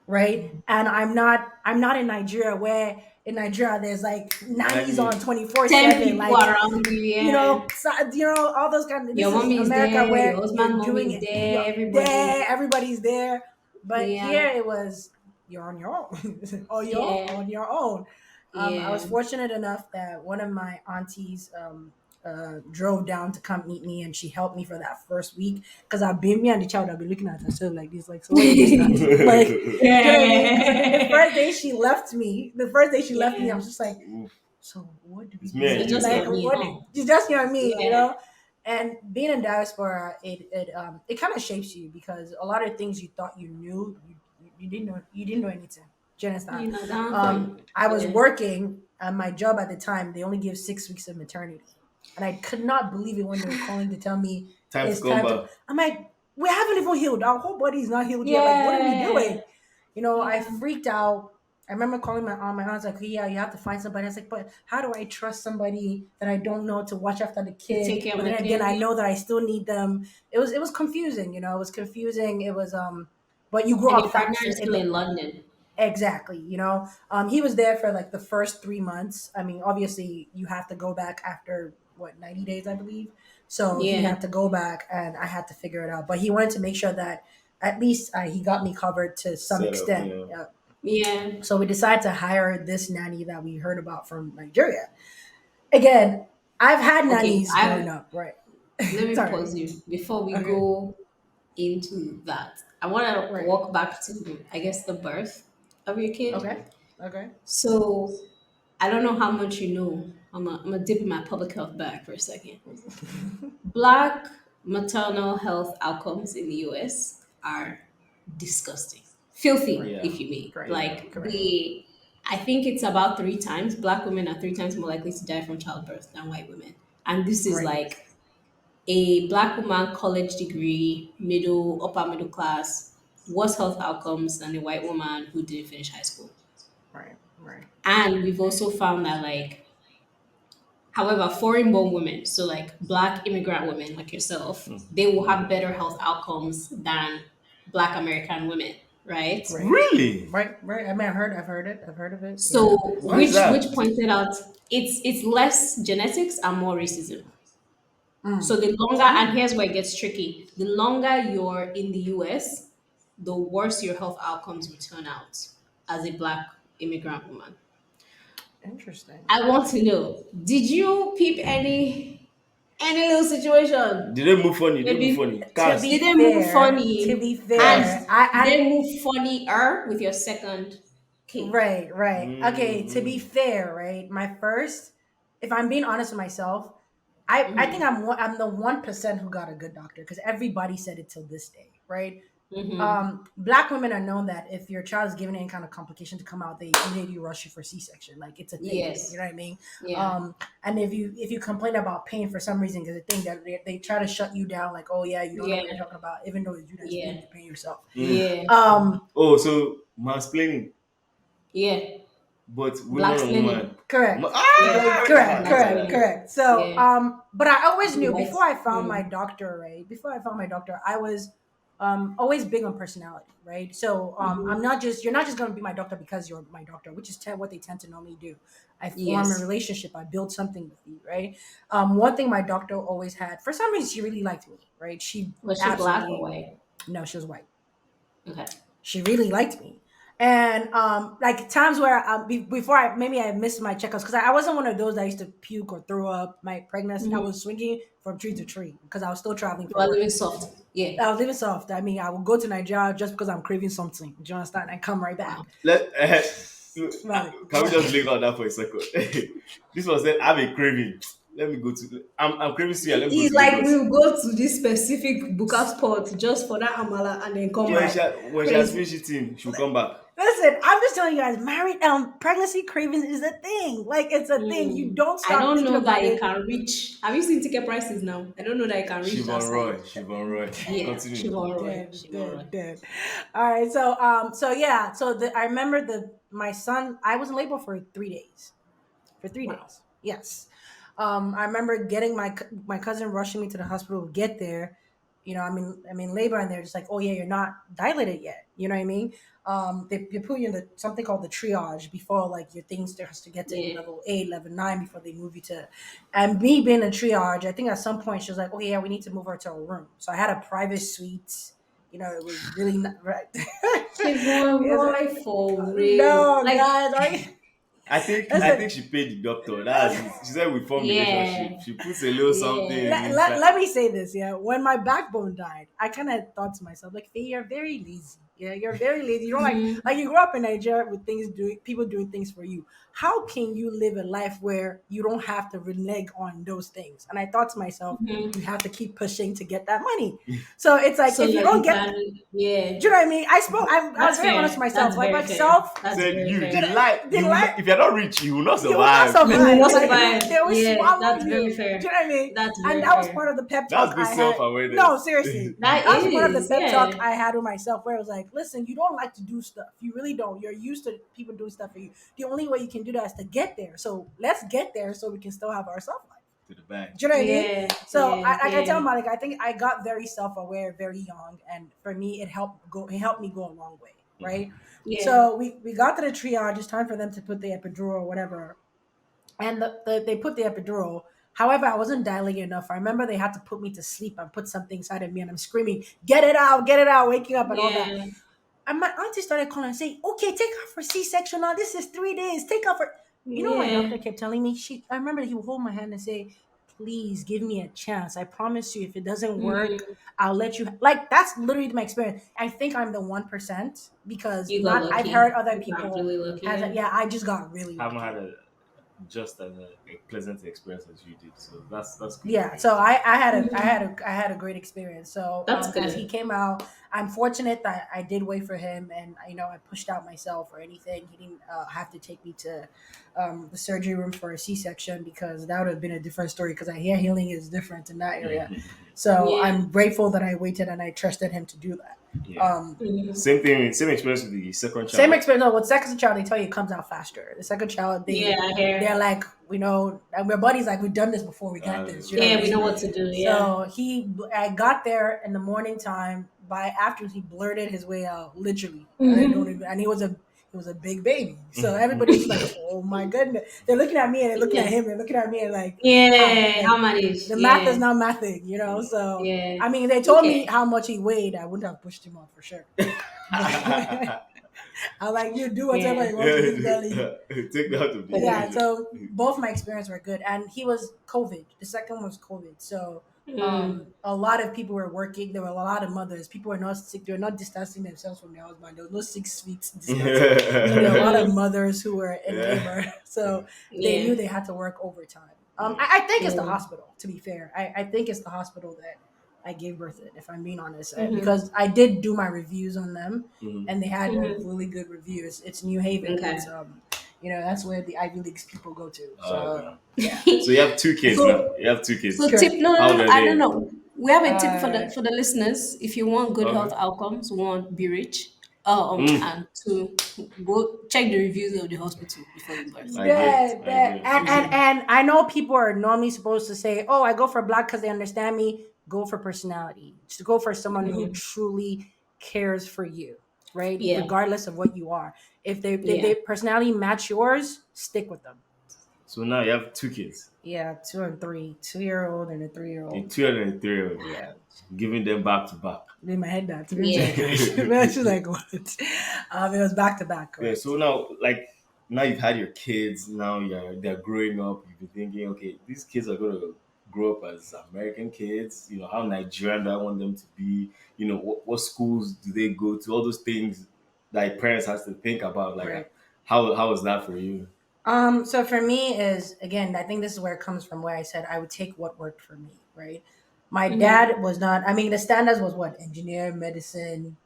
C: right? And I'm not in Nigeria, where in Nigeria there's like nannies
A: Nanny.
C: on 24
B: 10
C: seven,
B: people
C: like,
B: around you, yeah.
C: all those kind of. This
B: Your
C: is
B: mommy is
C: America,
B: there,
C: where
B: your
C: you're
B: husband mommy
C: doing
B: is
C: it,
B: there,
C: you're there,
B: everybody.
C: everybody's there. But
B: Yeah.
C: here it was, you're on your own, or you're
B: Yeah.
C: on your own. I was
B: Yeah.
C: fortunate enough that one of my aunties drove down to come meet me, and she helped me for that first week, because I've been, me and the child, I've been looking at herself like this, like, so when did you start? Like, do you know what I mean? Because the
B: Yeah.
C: first day she left me, I
B: Yeah.
C: was just like,
A: Oof.
C: so what do we
A: It's
C: do
A: me
B: So
A: and
C: here?
A: you
B: just
C: Like,
B: your
A: now.
B: me,
C: what?
B: huh?
C: It's just you and me, you
B: Yeah.
C: know. And being in diaspora, it kind of shapes you, because a lot of things you thought you knew, you didn't know anything. Do you understand?
B: You know, down for you.
C: I was
B: Yeah.
C: working at my job at the time. They only give 6 weeks of maternity, and I could not believe it when they were calling to tell me
A: Time to
C: it's
A: come
C: time to.
A: back.
C: I'm like, we haven't even healed. Our whole body is not healed yet. Like, what are we
B: Yeah.
C: doing? I
B: Yeah.
C: freaked out. I remember calling my aunt. My aunt's like, yeah, you have to find somebody. I was like, but how do I trust somebody that I don't know to watch after the
B: To
C: kid?
B: take care of
C: But
B: my
C: then again,
B: kid.
C: I
B: Yeah.
C: know that I still need them. It was confusing. It was confusing. It was but you grow
B: And
C: up
B: your partner
C: fast.
B: is still in London.
C: Exactly. He was there for like the first 3 months. I mean, obviously, you have to go back after what, 90 days, I believe. So he
B: Yeah.
C: had to go back, and I had to figure it out. But he wanted to make sure that at least he got me covered to some
A: Set up,
C: extent.
A: yeah.
B: Yeah.
C: So we decided to hire this nanny that we heard about from Nigeria. Again, I've had
B: Okay.
C: nannies growing up, right?
B: Let me
C: Sorry.
B: pause you before we
C: Okay.
B: go into that. I want to
C: Right.
B: walk back to, I guess, the birth of your kid.
C: Okay. Okay.
B: So I don't know how much you know. I'm a dip in my public health bag for a second. Black maternal health outcomes in the US are disgusting, filthy,
C: Right.
A: Yeah.
B: if you may.
C: Right.
A: Yeah.
B: Like
C: Correct.
B: I think it's about three times. Black women are three times more likely to die from childbirth than white women, and this is
C: Right.
B: like a black woman college degree, upper middle class, worse health outcomes than a white woman who didn't finish high school.
C: Right. Right.
B: And we've also found that like however, foreign born women, so like black immigrant women like yourself, they will have better health outcomes than black American women, right?
C: Right.
A: Really?
C: Right. Right. I mean, I've heard it. I've heard of it.
B: So
C: Yeah.
A: Why is
B: which
A: that?
B: pointed out it's less genetics and more racism. So
C: Mm.
B: the longer, and here's where it gets tricky, the longer you're in the US, the worse your health outcomes will turn out as a black immigrant woman.
C: Interesting.
B: I want to know, did you peep any little situation?
A: Did they move funny? Did they move
B: Maybe
A: funny?
C: To be
B: did
A: Cast.
B: they move
C: to
B: funny
C: be
B: and
C: fair,
B: did
C: I
B: they move funnier with your second kid?
C: right, right. Okay, to be
A: Mm-hmm.
C: fair, right? My first, if I'm being honest with myself, I think
B: Mm-hmm.
C: I'm the 1% who got a good doctor because everybody said it till this day, right?
B: Mm-hmm.
C: Black women are known that if your child is given any kind of complication to come out, they immediately rush you for C-section. Like it's a thing. You
B: Yes.
C: know what I mean?
B: Yeah.
C: And if you complain about pain for some reason, there's a thing that they try to shut you down. Like, oh yeah, you don't know
B: Yeah.
C: what you're talking about, even though it's you that's feeling
B: Yeah.
C: the pain yourself.
A: Mm.
B: Yeah.
A: Oh, so mansplaining,
B: Yeah.
A: but
B: Black
A: woman on
B: slinging.
A: woman.
C: Correct.
B: Yeah.
C: Correct,
A: That's
B: Black
C: correct,
A: hard.
B: slinging.
C: correct. So,
B: Yeah.
C: but I always
B: The
C: knew
B: white.
C: before I found my
B: Mm.
C: doctor, right? Before I found my doctor, I was always big on personality, right? So, I'm
B: Mm-hmm.
C: not just you're not just going to be my doctor because you're my doctor, which is what they tend to normally do. I form a
B: Yes.
C: relationship, I build something with you, right? One thing my doctor always had, for some reason, she really liked me, right? She
B: Was she black or
C: absolutely
B: white?
C: no, she was white.
B: Okay.
C: She really liked me. And like times where before I missed my checkups because I wasn't one of those that used to puke or throw up my pregnancy. I
B: Mm-hmm.
C: was swinging from tree to tree because I was still traveling
B: You
C: for
B: are
C: work.
B: living soft. Yeah.
C: I was living soft. I mean, I would go to Nigeria just because I'm craving something. Do you understand? I come right
B: Wow.
C: back.
A: Let
C: Right.
A: can we just linger on that for a second? This was said. I have a craving. Let me go to. I'm craving suya. Let me go
B: It's
A: to
B: like
A: Lagos.
B: we'll go to this specific buka spot just for that amala and then come
A: When
B: back.
A: she has
B: Crazy.
A: finished eating, she'll come back.
C: Listen, I'm just telling you guys, married pregnancy cravings is a thing. Like it's a thing. You
B: Mm.
C: don't
B: I
C: stop
B: don't
C: thinking
B: know that
C: about
B: it
C: it.
B: can reach. Have you seen ticket prices now? I don't know that it can reach that
A: Siobhan
B: side.
A: Roy. Siobhan Roy.
B: Yeah,
A: Continue.
B: Siobhan Roy.
C: Dead,
B: Siobhan Roy.
C: dead, dead. All right, so yeah, I remember my son. I was in labor for 3 days. For three
B: Wow.
C: days, yes. I remember getting my cousin rushing me to the hospital. Get there, I'm in labor, and they're just like, "Oh yeah, you're not dilated yet." You know what I mean? They put you in something called the triage before like your things has to get to
B: Yeah.
C: level 8, level 9 before they move you to. And me being a triage, I think at some point she was like, "Oh yeah, we need to move her to a room." So I had a private suite. It was really not right.
B: Siobhan
C: Is it?
B: Roy for real.
C: No,
B: Like,
C: guys, are you?
A: I
C: Listen,
A: think she paid the doctor. That's it. She said we form
B: yeah.
A: relationship. She puts a little something
B: Yeah.
C: let,
A: inside.
C: let me say this, yeah. When my backbone died, I kind of thought to myself, like, Faye, you're very lazy. Yeah, you're very lazy. You don't
B: Mm-hmm.
C: like you grew up in Nigeria with people doing things for you. How can you live a life where you don't have to renege on those things? And I thought to myself, you have to keep pushing to get that money. So it's like
B: So
C: if you
B: that
C: don't
B: you
C: get,
B: can, yeah.
C: do you know what I mean? I was
B: That's
C: very honest
B: fair.
C: with myself.
B: That's
C: Like
B: very fair.
C: myself,
B: That's
A: Said
B: very
A: you
B: fair.
C: the life
A: if you're not rich, you will not
C: you will not
A: survive.
B: You will
C: survive.
B: not
C: Like
B: survive.
C: they will
B: Yeah,
C: swallow
B: that's very
C: you. Do
B: fair.
C: you know what I mean?
B: That's
C: And
B: very
C: that was
B: fair.
C: part of the pep
A: That's
C: talk
A: good
C: I had.
A: self
C: No,
A: awareness.
C: seriously.
B: That
C: That was part of the
B: is,
C: pep talk
B: yeah.
C: I had with myself where it was like, listen, you don't like to do stuff. You really don't. You're used to people doing stuff for you. The only way you can do that is to get there. So let's get there so we can still have our self life.
A: To the bank.
C: Do you know what I mean?
B: Yeah,
C: So
B: yeah,
C: I tell
B: yeah.
C: Monica, I think I got very self aware very young, and for me, It helped me go a long way, right?
B: Yeah.
C: So we got to the triage. It's time for them to put the epidural or whatever, and they put the epidural. However, I wasn't dilating enough. I remember they had to put me to sleep and put something inside of me, and I'm screaming, get it out," waking up and all that.
B: Yeah.
C: And my auntie started calling and saying, "Okay, take her for C-section now. This is 3 days. Take her for." My
B: Yeah.
C: doctor kept telling me. I remember he would hold my hand and say, "Please give me a chance. I promise you, if it doesn't work,
B: Mm,
C: I'll let you." Like that's literally my experience. I think I'm the 1% because
B: you got
C: not. I've heard
B: lucky.
C: other
B: You got
C: people
B: really lucky.
C: has it.
B: Yeah.
C: Yeah, I just got really
A: Haven't
C: lucky.
A: had a. just as a pleasant experience as you did. So that's good to
C: Yeah,
A: hear.
C: so I had a great experience. So
B: That's
C: as he
B: good.
C: came out, I'm fortunate that I did wait for him, and I pushed out myself or anything. He didn't have to take me to the surgery room for a C-section, because that would have been a different story. Because I hear healing is different in that area. So
B: Yeah.
C: I'm grateful that I waited and I trusted him to do that.
A: Yeah. Same thing. Same experience with the second
C: Same
A: child.
C: experience. No, with second child, they tell you it comes out faster. The second child,
B: Yeah, I
C: they're
B: hear.
C: like, and my body's like, we've done this before. We got this. You know what
B: Yeah,
C: I
B: we know
C: mean?
B: what to do. Yeah.
C: So I got there in the morning time. By after he blurted his way out, literally, I don't even. And he was a big baby. So everybody was like, oh my goodness. They're looking at me and they're looking at
B: Yeah.
C: him and looking at me and like, how?
B: Yeah. How
C: Like
B: manage?
C: the math is
B: Yeah.
C: not mathing. So
B: Yeah.
C: I mean, they told me
B: Okay.
C: how much he weighed. I wouldn't have pushed him off for sure. I like, you do whatever
B: Yeah.
C: you want to this belly.
A: Take me out of the
C: Yeah,
A: equation.
C: so both my experience were good, and he was COVID. The second one was COVID, so
B: Mm.
C: a lot of people were working. There were a lot of mothers. People were not sick. They were not distancing themselves from their husband. There was no 6 feet distance. So there were a lot of
B: Mm.
C: mothers who were in
A: Yeah.
C: labor, so they knew
B: Yeah.
C: they had to work overtime.
A: Yeah.
C: I think it's the
B: Yeah.
C: hospital. To be fair, I think it's the hospital that I gave birth in. If I'm being honest,
B: Mm-hmm.
C: because I did do my reviews on them,
A: Mhm.
C: and they had
B: Mm-hmm.
C: really good reviews. It's New Haven.
B: Okay.
C: It's that's where the Ivy Leagues people go to.
A: Okay.
C: So yeah,
A: So you have two kids now.
B: So,
A: You have two kids.
B: so tip.
C: correct.
B: No, no,
A: How old
B: no.
A: are
B: I don't
A: they?
B: know. We have a tip for
C: Uh,
B: the listeners. If you want good health
A: Okay.
B: outcomes, one, be rich.
A: Mm,
B: And two, go check the reviews of the hospital before you birth.
A: I get.
C: that
A: I
C: that
A: get.
C: and I know people are normally supposed to say, "Oh, I go for black because they understand me." Go for personality. Just go for someone who
B: Mm-hmm.
C: truly cares for you, right?
B: Yeah.
C: Regardless of what you are. If
B: Yeah.
C: they personality match yours, stick with them.
A: So now you have two kids,
C: Yeah, 2 and 3, 2 year old and a 3 year
A: a
C: old.
A: 2 and a 3 year old,
C: Yeah,
A: giving them back to back.
C: made my head dance.
B: Yeah.
C: She's like, what? It was back to back,
A: Yeah. So
C: correct?
A: now, like, now you've had your kids. Now they're growing up. You've been thinking, okay, these kids are going to grow up as American kids. You know, how Nigerian do I want them to be? You know, what schools do they go to? All those things that parents has to think about. Like,
C: Right.
A: how was that for you?
C: So for me is, again, I think this is where it comes from, where I said I would take what worked for me, right? My
B: Mm-hmm.
C: dad was not, I mean, the standards was what? Engineer, medicine,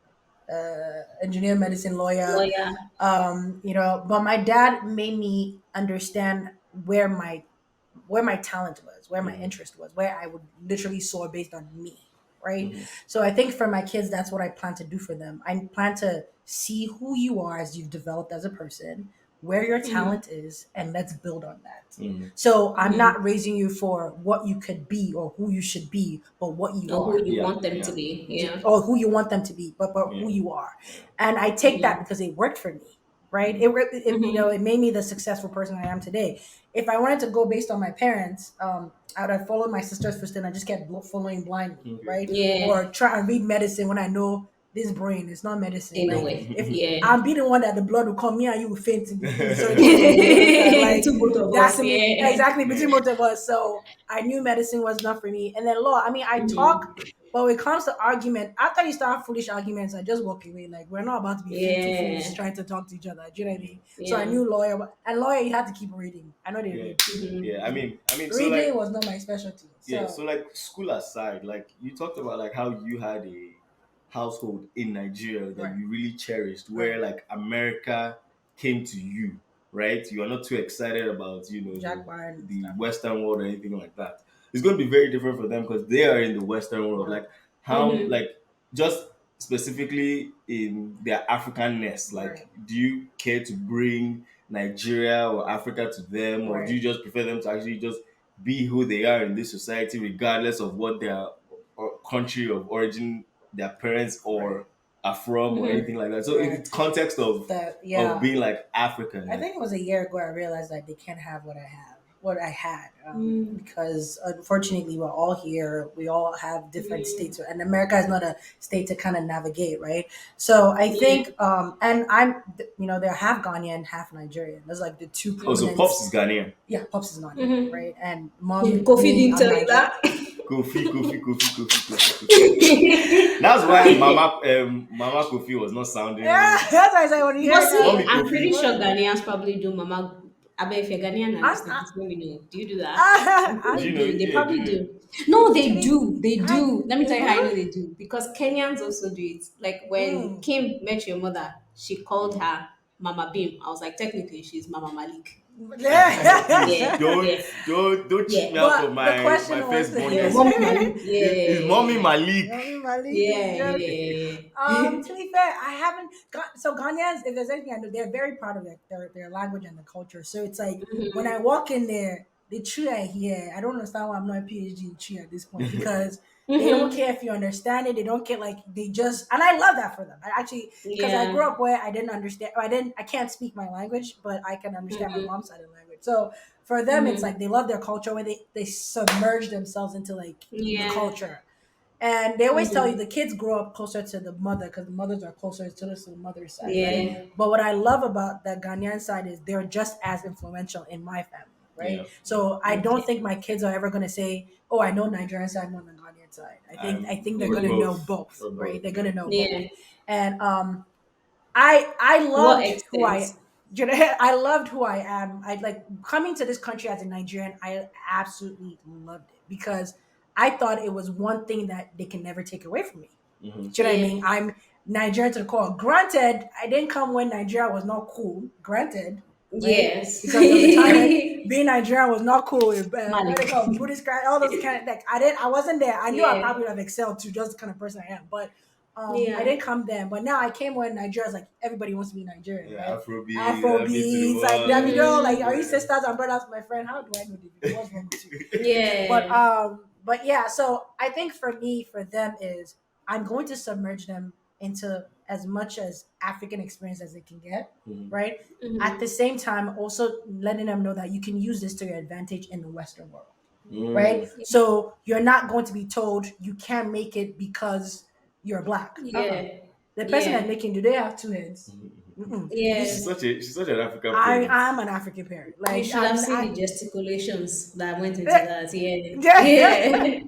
C: lawyer.
B: Lawyer.
C: But my dad made me understand where my talent was, where my
A: Mm-hmm.
C: interest was, where I would literally soar based on me, right?
A: Mm-hmm.
C: So I think for my kids, that's what I plan to do for them. I plan to see who you are as you've developed as a person, where your
B: Mm-hmm.
C: talent is, and let's build on that.
A: Mm-hmm.
C: So I'm
B: Mm-hmm.
C: not raising you for what you could be or who you should be, but what you
B: Or who
C: are,
B: you
A: Yeah.
B: want them to
A: Yeah.
B: be. Yeah.
C: or who you want them to be, but
A: Yeah.
C: who you are.
A: Yeah.
C: And I take that
B: Mm-hmm.
C: because it worked for me, right?
A: Mm-hmm.
C: It made me the successful person I am today. If I wanted to go based on my parents, I would have followed my sister's footsteps and I just kept following blindly,
A: Okay.
C: right?
B: Yeah.
C: Or try and read medicine when I know this brain is not medicine.
B: In a
C: Like,
B: way.
C: if
B: Yeah.
C: I'm be the one that the blood will come, me and you will faint in the surgery room, you understand? Like,
B: To both of
C: that's
B: us.
C: me
B: Yeah.
C: exactly between both of us. So I knew medicine was not for me. And then law, I mean, I talk,
B: Mm-hmm.
C: but when it comes to argument, after you start foolish arguments, I just walk away. Like, we're not about to be two fools
B: Yeah.
C: trying to talk to each other. Do you know what I mean? So I
B: Yeah.
C: knew lawyer, and lawyer you had to keep reading. I know they
A: Yeah.
C: read.
B: Mm-hmm.
A: Yeah. I mean, so
C: Reading
A: like,
C: was not my specialty.
A: yeah,
C: So
A: so like school aside, like you talked about like how you had a household in Nigeria that
C: right,
A: you really cherished,
C: right.
A: where like America came to you, right? You are not too excited about,
C: Jack Byrne and
A: the
C: stuff.
A: Western world or anything like that. It's going to be very different for them because they are in the Western world.
C: Right,
A: Like how,
B: Mm-hmm.
A: like just specifically in their Africanness, like
C: right,
A: do you care to bring Nigeria or Africa to them, or do
C: right,
A: you just prefer them to actually just be who they are in this society, regardless of what their country of origin, their parents
C: right,
A: or are from, or
B: Mm-hmm.
A: anything like that. So in
C: right.
A: the context
C: That
A: of
C: yeah.
A: being like African,
C: I
A: like
C: think it was a year ago I realized that they can't have what I had,
B: Mm-hmm.
C: because unfortunately we're all here. We all have different states, and America is not a state to kind of navigate, right? So I
B: Yeah.
C: think, and they're half Ghanaian, half Nigerian. There's like the two
A: oh, so
C: prominent.
A: Pops is Ghanaian.
C: Yeah, pops is Ghanaian,
B: Mm-hmm.
C: right? And mom,
B: Kofi
C: me,
B: didn't
C: I'm
B: tell you
C: Nigerian.
B: that.
A: Kofi. That's why Mama Kofi was not
C: Yeah,
A: sounding.
C: that's why I say when you hear
B: But
C: it, I'm
B: see,
A: Mommy
C: like,
B: I'm pretty
A: Kofi.
B: sure
C: mommy.
B: Ghanaians probably do mama. I bet if you're Ghanaian and
C: I'm,
B: listening,
C: I,
B: please let me know. Do you do that? I'm sure
A: Do
B: they
A: you know?
B: do. They
A: Yeah, do
B: probably
A: you know?
B: do. No,
C: to
B: they
C: be,
B: do. They
C: I,
B: do. Let me tell you how I know
C: mhm,
B: they do. Because Kenyans also do it. Like when
C: mm.
B: Kim met your mother, she called her Mama Bim. I was like, technically, she's Mama Malik. I said,
A: Please
B: yeah, yeah,
A: don't
B: yeah.
A: cheat me out of
C: But the
A: my
C: question was,
A: firstborn
B: Yeah,
A: name.
B: Mommy Malik. Yeah,
A: It's Mommy Malik.
C: Mommy Malik is
B: yeah,
C: joking.
B: yeah, yeah.
C: To be fair, I haven't got so Ghanaians. If there's anything I know, they're very proud of their language and the culture. So it's like when I walk in there, the tree I hear, I don't understand why I'm not a PhD in tree at this point because they don't
B: Mm-hmm.
C: care if you understand it. They don't care like they just, and I love that for them. I actually because I grew
B: Yeah.
C: up where I didn't understand. I can't speak my language, but I can understand my
B: Mm-hmm.
C: mom's side of the language. So for them, it's
B: Mm-hmm.
C: like they love their culture where they submerge themselves into like the
B: Yeah.
C: culture. And they always tell you
B: Mm-hmm.
C: the kids grow up closer to the mother because the mothers are closer to the mother's side, right?
B: Yeah.
C: But what I love about the Ghanaian side is they're just as influential in my family, right?
A: Yeah, yeah.
C: So I don't
B: Okay.
C: think my kids are ever going to say, "Oh, I know Nigerian side more than Ghanaian side." I think they're going to know
A: Both.
C: both,
A: We're
C: right?
A: both.
C: They're going
A: Yeah.
C: to know both.
B: Yeah.
C: And I
B: To what
C: loved who
B: extent?
C: I loved who I am. I like coming to this country as a Nigerian. I absolutely loved it because I thought it was one thing that they can never take away from me.
A: Hmm.
C: Do you know what I mean?
B: Yeah.
C: I'm Nigerian to the core. Granted, I didn't come when Nigeria was not cool. Granted, right?
B: Yes.
C: Because there was a time when being Nigerian was not cool. What they
B: Malik.
C: call Buddhist, all those kind of like I wasn't there. I knew I
B: Yeah.
C: probably would have excelled to just the kind of person I am, but I
B: Yeah.
C: didn't come then. But now I came when Nigeria's like everybody wants to be Nigerian,
A: Yeah,
C: right?
A: Afrobeat,
C: Afro
A: beat to the
C: beats, like
A: world.
C: Davido, like are you
B: Mm,
A: Yeah.
C: sisters and brothers? My friend, how do I know Davido? What's wrong with you?
B: yeah.
C: But yeah, so I think for me, for them is I'm going to submerge them into as much as African experience as they can get,
A: Mhm.
C: right? At the
B: Mm-hmm.
C: same time, also letting them know that you can use this to your advantage in the Western world, right?
A: Mm.
C: So you're not going to be told you can't make it because you're black.
B: Yeah.
C: The person I'm
B: Yeah.
C: making, do they have two heads?
A: Mhm.
C: Mm-mm.
B: Yeah.
A: She's such an African
C: I
A: parent.
C: I'm an African parent.
B: You
C: Like
B: should have seen
C: I
B: the gesticulations that went into
C: do
B: that. Yeah.
C: you
B: Yeah.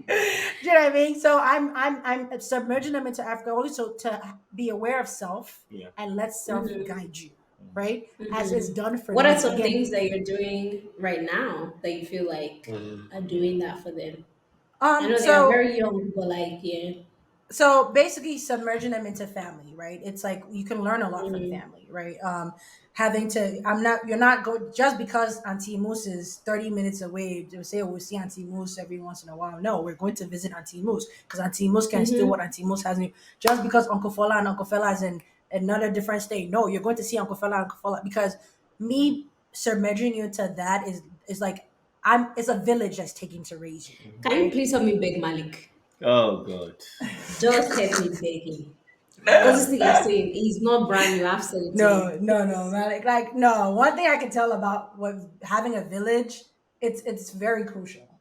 C: know what I mean? So I'm submerging them into Africa only so to be aware of self
A: Yeah.
C: and let self
B: Mm-hmm.
C: guide you, right? As it's
B: Mm-hmm.
C: done for
B: What are
C: me.
B: some
C: Again,
B: things that you're doing right now that you feel like are doing that for them? I know they are
C: so
B: very young, but like, yeah.
C: so basically submerging them into family, right? It's like you can learn a lot from
B: Mm-hmm.
C: family, right? Having to you're not go just because Auntie Moose is 30 minutes away to say, oh, we'll see Auntie Moose every once in a while. No, we're going to visit Auntie Moose because Auntie Moose can steal what
B: Mm-hmm.
C: Auntie Moose has in you. Just because Uncle Fola and Uncle Fela is in another different state. No, you're going to see Uncle Fela and Uncle Fola because me submerging you into that is like it's a village that's taking to raise you,
B: Can you
C: right?
B: please help me beg Malik?
A: Oh God.
B: Just help me beg him. Because this thing you're saying is not brand new. I've said it to
C: No,
B: him.
C: no, no,
B: Please.
C: man. Like no. One thing I can tell about what having a village, it's very crucial,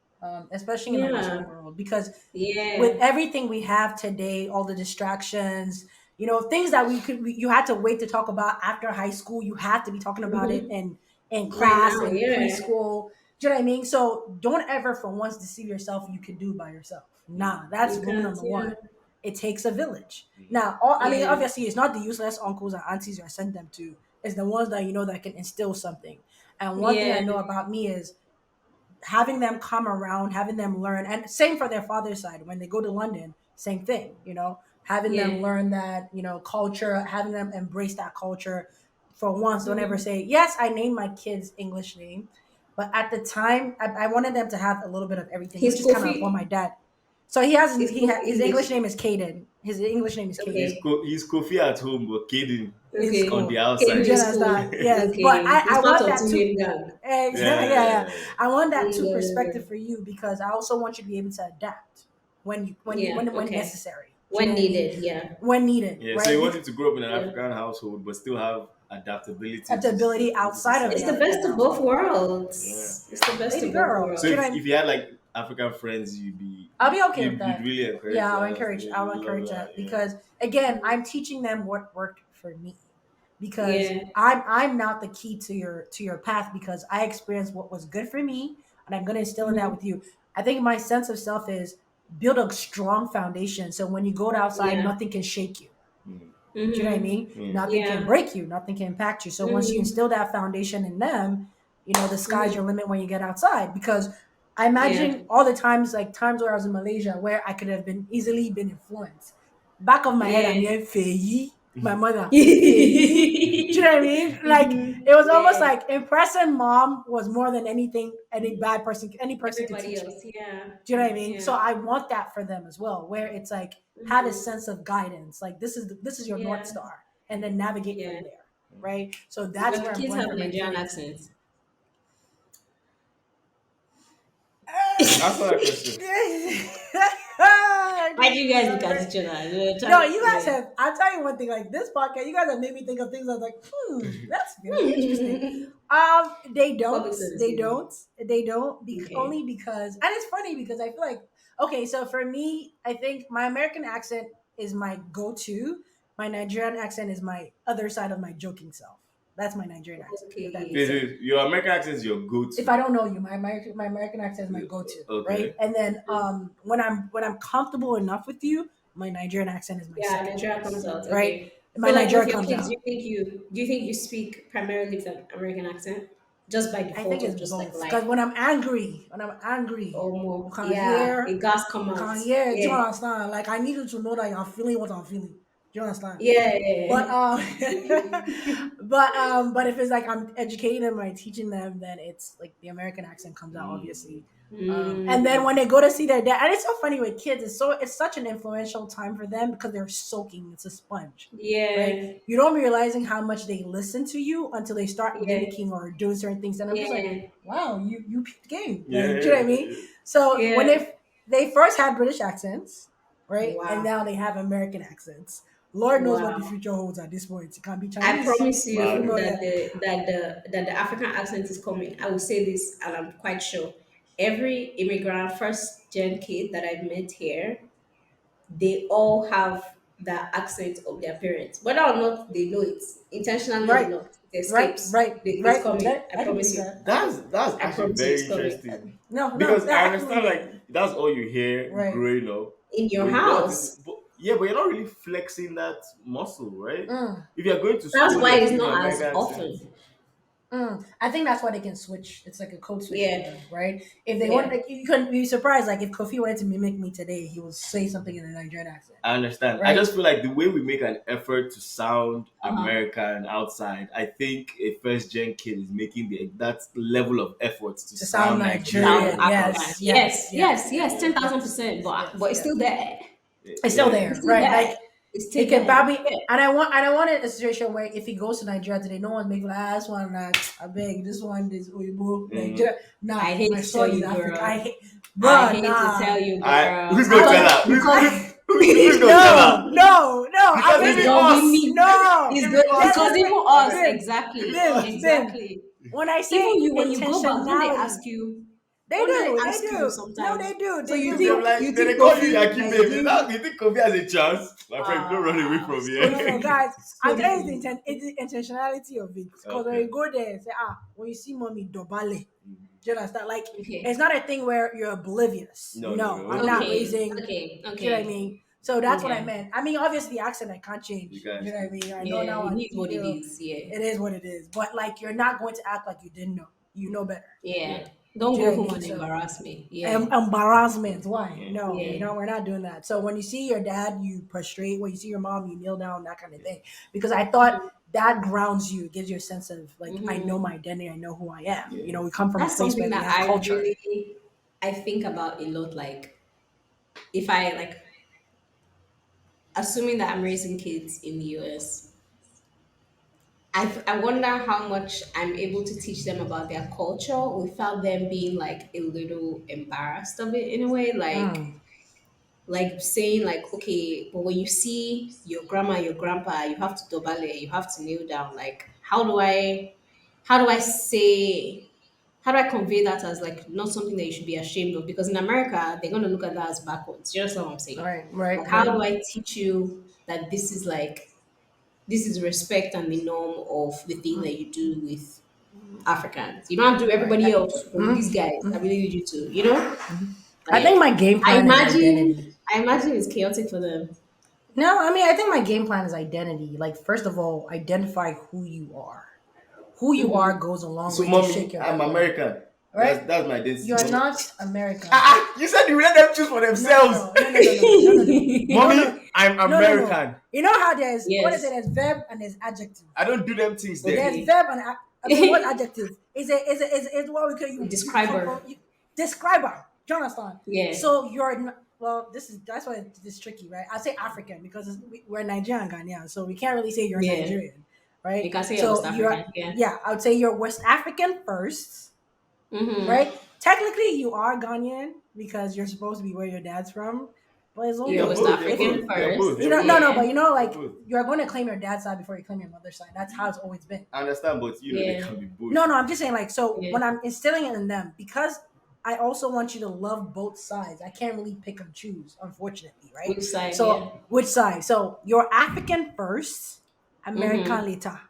C: especially in the Western
B: Yeah.
C: world, because with
B: Yeah.
C: everything we have today, all the distractions, things that you had to wait to talk about after high school, you had to be talking about it
B: Mm-hmm.
C: in
B: Right
C: class
B: now,
C: and
B: yeah.
C: preschool. Do you know what I mean? So don't ever for once deceive yourself you can do by yourself. Nah, that's
B: You
C: rule
B: can't,
C: number
B: yeah.
C: one. It takes a village.
A: Mhm.
C: Now, I mean,
B: Yeah.
C: obviously, it's not the useless uncles and aunties you send them to. It's the ones that that can instill something. And one thing I
B: Yeah.
C: know about me is having them come around, having them learn, and same for their father's side. When they go to London, same thing, having them
B: Yeah.
C: learn that, culture, having them embrace that culture. For once, don't ever
B: Mm-hmm.
C: say, yes, I named my kids English name. But at the time, I wanted them to have a little bit of everything, which
B: He's
C: is kind of what
B: Kofi.
C: my dad. So he has
B: He's Kofi
C: his English
B: English.
C: name is Caden. His English name is Caden
B: Okay.
A: He's Kofi at home, but Kaden
C: in
A: is on
B: Okay.
A: the
C: school.
B: Kaden
C: Do
A: outside.
C: you
B: is cool.
C: understand? Yes, but
B: Okay.
C: I
B: He's part
C: want
B: of
C: that
B: two
C: too.
B: name gang.
C: Yeah, yeah.
A: Yeah.
C: I want that
B: Mm,
C: too perspective
B: uh,
C: for you because I also want you to be able to adapt
B: yeah.
C: when
B: Okay.
C: necessary. Do you know
B: When
C: what I mean?
B: needed, yeah.
C: When needed,
A: Yeah. So
C: right?
A: you wanted to grow up in an
B: Yeah.
A: African household, but still have adaptability
C: Adaptability
A: to
C: outside of the
B: It's the
A: society.
C: African
B: best of both
C: household.
A: Yeah.
B: worlds. It's the best
C: Baby
B: of both
C: girl,
A: So
C: do you know
B: worlds.
C: what I
A: if
C: mean?
A: you had like African friends,
C: I'll be okay with
A: you'd
C: that.
A: really encourage
C: Yeah,
A: that.
C: I'll
A: You love
C: encourage
A: that.
C: that
A: Yeah.
C: because again,
B: Mm,
C: I'm teaching them what worked for me. Because
B: yeah.
C: I'm not the key to your path because I experienced what was good for me and I'm gonna instill in that
B: Mm-hmm.
C: with you. I think my sense of self is build a strong foundation so when you go outside,
B: Yeah.
C: nothing can shake you.
A: Mm.
C: Do you know what I
B: Mm-hmm.
C: mean?
A: Mm.
C: Nothing can
B: Yeah.
C: break you, nothing can impact you. So once you
B: Mm-hmm.
C: instill that foundation in them, the sky's your
B: Mm-hmm.
C: limit when you get outside. Because I
B: Yeah.
C: imagine all the times, like times where I was in Malaysia, where I could have been easily been influenced. Back of my head, I'm
B: Yeah.
C: hearing Feyi, my mother, Feyi. Do you know what I mean? Like
B: Mhm.
C: it was almost
B: Yeah.
C: like impressing mom was more than anything any person could
B: Everybody
C: teach me.
B: else. Yeah.
C: Do you know what I mean?
B: Yeah.
C: So I want that for them as well, where it's like have a
B: Mhm.
C: sense of guidance. Like this is your north
B: Yeah.
C: star, and then navigate
B: Yeah.
C: from there, right? So
B: Do
C: that's
B: your
C: where I'm
B: kids
C: going
B: have
C: for my
B: Nigerian
C: kids.
B: accents?
A: Answer that question.
B: Why do you guys look at each other?
C: No, you guys
B: Yeah.
C: have. I'll tell you one thing. Like this podcast, you guys have made me think of things. I was like, that's very interesting. They don't.
B: Public service,
C: They
B: you
C: don't. They don't.
B: okay.
C: Only because, and it's funny because I feel like, okay, so for me, I think my American accent is my go-to. My Nigerian accent is my other side of my joking self. That's my Nigerian accent. If that makes
A: This
B: Okay.
C: sense.
A: is your American accent is your
C: If
A: go-to.
C: I don't know you, my American accent is my go-to, right?
A: Okay.
C: And then when I'm comfortable enough with you, my Nigerian accent is my
B: Yeah,
C: second
B: Nigeria
C: choice,
B: comes out.
C: right?
B: Okay.
C: My
B: So like with
C: Nigeria
B: your
C: comes
B: kids,
C: out.
B: do you think you speak primarily with an American accent? Just by
C: I think
B: default
C: it's
B: of just like
C: both.
B: life
C: Because when I'm angry,
B: or
C: you
B: more?
C: can't
B: Yeah,
C: hear,
B: it gas come
C: you
B: out.
C: can't hear. Do you
B: Yeah.
C: understand? Like I need you to know that you're feeling what I'm feeling. Do you understand?
B: Yeah,
C: But
B: yeah.
C: but if it's like I'm educating them or teaching them, then it's like the American accent comes out
A: Mm.
C: obviously. And then
B: Mm,
C: when they go to see their dad, and it's so funny with kids, it's such an influential time for them because they're soaking. It's a sponge, right?
B: yeah,
C: You don't realizing how much they listen to you until they start
B: yeah,
C: mimicking or doing certain things. And I'm just like,
B: yeah,
C: wow, you peeped game,
A: Yeah,
C: like, do you know what I mean?
A: yeah,
C: So when
B: yeah.
C: they first had British accents, right, and
B: Wow,
C: now they have American accents. Lord knows what the
B: wow.
C: future holds at this point. It can be
B: I
C: Chinese.
B: promise
C: We don't
B: you
C: know
A: man.
B: that
C: yet.
B: the African accent is coming. I will say this, and I'm quite sure. Every immigrant, first gen kid that I've met here, they all have the accent of their parents, whether or not they know it, intentionally or
C: Right,
B: not. It
C: right,
B: escapes.
C: right,
B: It's
C: right.
B: coming.
C: That
B: I
C: I can
B: promise
C: believe
B: you.
C: that.
A: That's
B: I
A: actually
B: promise you, it's
A: very
B: coming.
A: interesting
C: No,
A: because I
C: I can
A: understand
C: believe
A: like
C: that.
A: that's all you hear
C: Right.
A: growing up,
B: In your
A: but you don't even,
B: house.
A: but, yeah, but you're not really flexing that muscle, right?
C: Mm.
A: If you're going to
B: That's
A: school,
B: why
A: you're
B: it's
A: speaking
B: not as
A: American accent.
B: often.
C: I think that's why they can switch. It's like a code switch for
B: Yeah,
C: them, right? If they want,
B: yeah.
C: like, you couldn't be surprised. Like if Kofi wanted to mimic me today, he would say something in a Nigerian accent,
A: I understand. I
C: right?
A: just feel like the way we make an effort to sound
B: Uh huh.
A: American outside, I think a first gen kid is making that level of effort to
C: To sound
A: sound
B: Sound
C: Nigerian,
A: Nigerian.
B: African.
C: yes,
B: Yes,
C: yes,
B: yes,
C: yes,
B: yes.
C: yes,
B: 10,000%.
C: yes, yes,
B: But it's
C: yes.
B: still there.
C: It's still
A: Yeah.
C: there,
B: It's still
C: right?
B: there.
C: Like
B: It's
C: it
B: still
C: can
B: there.
C: probably,
B: Yeah.
C: and I wanted a situation where if he goes to Nigeria today, no one's making like, this one, I beg, this one is Oyibo, like,
A: Mhm.
C: nah,
B: I hate
C: my
B: to tell
C: son is
B: you,
C: Africa.
B: girl.
C: I hate,
B: I
C: bruh,
B: hate to
C: nah,
B: tell you,
A: I
B: girl.
A: who's gonna tell her?
C: I,
A: Who's gonna tell
C: no,
A: her?
C: no, no,
A: Because
C: I'm
B: It's
A: even
C: really,
B: gonna be
A: us,
B: me.
C: no,
B: It's
A: even
B: good
A: us,
B: because
C: genuinely,
B: even us,
A: okay,
C: Bim,
A: even
B: exactly,
A: us.
C: Bim.
B: exactly.
C: When I
B: Even
C: say
B: you, when you go back, don't they
C: intentionality,
B: ask you?
C: they
B: Don't they
C: do, they
B: ask you
C: do. No,
B: sometimes?
C: they do,
B: So
C: they
B: you
C: do.
A: They're
B: think
A: like they call you
B: Kofi
A: Yaki
B: like
A: baby. Now
B: doing
A: you think Kofi has a chance? My friend, don't run away from
C: No,
B: sorry
C: no,
B: for
C: no,
B: you,
C: guys. I'm
B: sorry for
C: telling you
B: you.
C: it's the intentionality of it. Because when
A: Okay.
C: you go there and say, when you see mommy dobale, do you understand? Like, it's
B: Okay,
C: not a thing where you're oblivious.
A: No, no,
C: No,
A: no.
C: I'm not
A: Okay.
B: okay,
C: raising.
B: okay,
C: Do you know what I
B: okay,
C: mean? So that's what I
B: okay.
C: meant. I mean, obviously, the accent I can't
A: You
C: change. Do you
A: guys.
C: know what I mean? I know
B: Yeah,
C: now.
B: it is what it is.
C: It
B: Yeah,
C: is what it is. But like, you're not going to act like you didn't know. You know better.
A: Yeah.
B: yeah. Don't
C: Do you know
B: go
C: what I
B: home
C: mean?
B: and
C: So
B: embarrass me. Yeah,
C: embarrassment. Why?
A: Yeah.
C: No,
B: yeah.
C: we're not doing that. So when you see your dad, you prostrate. When you see your mom, you kneel down. That kind of thing. Because I thought that grounds you, gives you a sense of like I know
B: Hmm.
C: my identity. I know who I am.
A: Yeah.
C: We come from a
B: That's
C: place
B: something
C: where we
B: that
C: have culture.
B: I think about a lot. Like, if I like, assuming that I'm raising kids in the US, I wonder how much I'm able to teach them about their culture without them being like a little embarrassed of it in a way.
C: Mm,
B: Like saying like, okay, but when you see your grandma, your grandpa, you have to dobale, you have to kneel down. Like, how do I say, how do I convey that as like not something that you should be ashamed of? Because in America, they're gonna look at that as backwards. You understand what I'm saying?
C: right, right,
B: Like, how
C: right,
B: do I teach you that this is respect and the norm of the thing that you do with Africans? You don't have to do
C: right.
B: everybody else, but with these
C: Mm,
B: guys, I really need you to, you know?
C: I think
B: Like,
C: my game
B: I
C: plan is
B: imagine,
C: identity.
B: I imagine it's chaotic for them.
C: No, I mean I think my game plan is identity. Like first of all, identify who you are. who you are
B: Mm-hmm.
C: goes a long
A: So,
C: way to shake
A: mommy,
C: your
A: I'm
C: background.
A: American.
C: Right?
A: That's my identity.
C: You're
A: Mommy.
C: not American.
A: You said you let them choose for
C: No, no,
A: themselves.
C: no, no, no, no, no, no, no, no, no,
A: Mommy,
C: no,
A: I'm
C: no, no, no.
A: American.
C: You know how there's what is it?
B: Yes.
C: There's verb and there's adjective.
A: I don't do them things there.
C: There's
B: Okay.
C: verb and I mean, what adjective is what we call you
B: Describer.
C: you describer. Do you understand?
B: Yeah.
C: So you're well. That's why it's tricky, right? I say African because we're Nigerian Ghanaian, so we can't really say you're
B: Yeah.
C: Nigerian,
B: You
C: right?
B: can say you're West
C: So
B: African. Yeah.
C: yeah, I would say you're West African first,
B: Mm-hmm.
C: right? Technically, you are Ghanaian because you're supposed to be where your dad's from, but it's
B: You're
C: only
A: You're
B: West
A: both. You're
B: African
A: both. You're both.
B: first.
C: you
A: You're
C: know
A: both.
C: no, but
B: Yeah.
C: you know
A: You're
C: like
A: both.
C: you're going to claim your dad's side before you claim your mother's side. That's how it's always been.
A: I understand, but they
B: Yeah.
A: can be both.
C: No, I'm just saying like so
B: Yeah.
C: when I'm instilling it in them because I also want you to love both sides. I can't really pick and choose, unfortunately, right?
B: Which side? Yeah.
C: So which side? So you're African first, American
B: Mm-hmm.
C: later,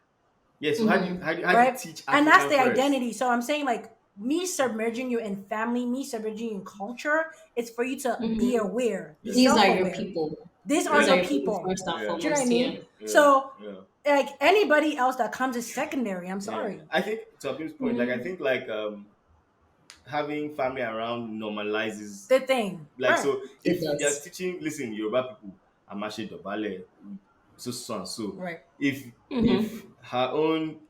A: Yeah. So
B: Mm-hmm.
A: how do you
C: right?
A: teach
C: And that's
A: African
C: the
A: first?
C: identity. So I'm saying like me submerging you in family, me submerging you in culture, it's for you to be
B: Mm-hmm.
C: aware, be
B: These are your
C: self-aware.
B: people.
C: These are
B: These are
C: your
A: Yeah.
B: your people
C: people.
B: first and
A: Yeah.
C: Do you know what I
B: foremost. Yeah.
C: mean?
A: Yeah.
C: So
A: Yeah.
C: like anybody else that comes is secondary. I'm
A: Yeah.
C: sorry.
A: I think to Abim's point, like I
B: Mm-hmm.
A: think like having family around normalizes,
C: The thing.
A: like,
C: Right.
A: so
B: It
A: if you're
B: does.
A: teaching, listen, Yoruba people, Amashe Dobale, so and so,
C: Right.
A: if
B: Mm-hmm.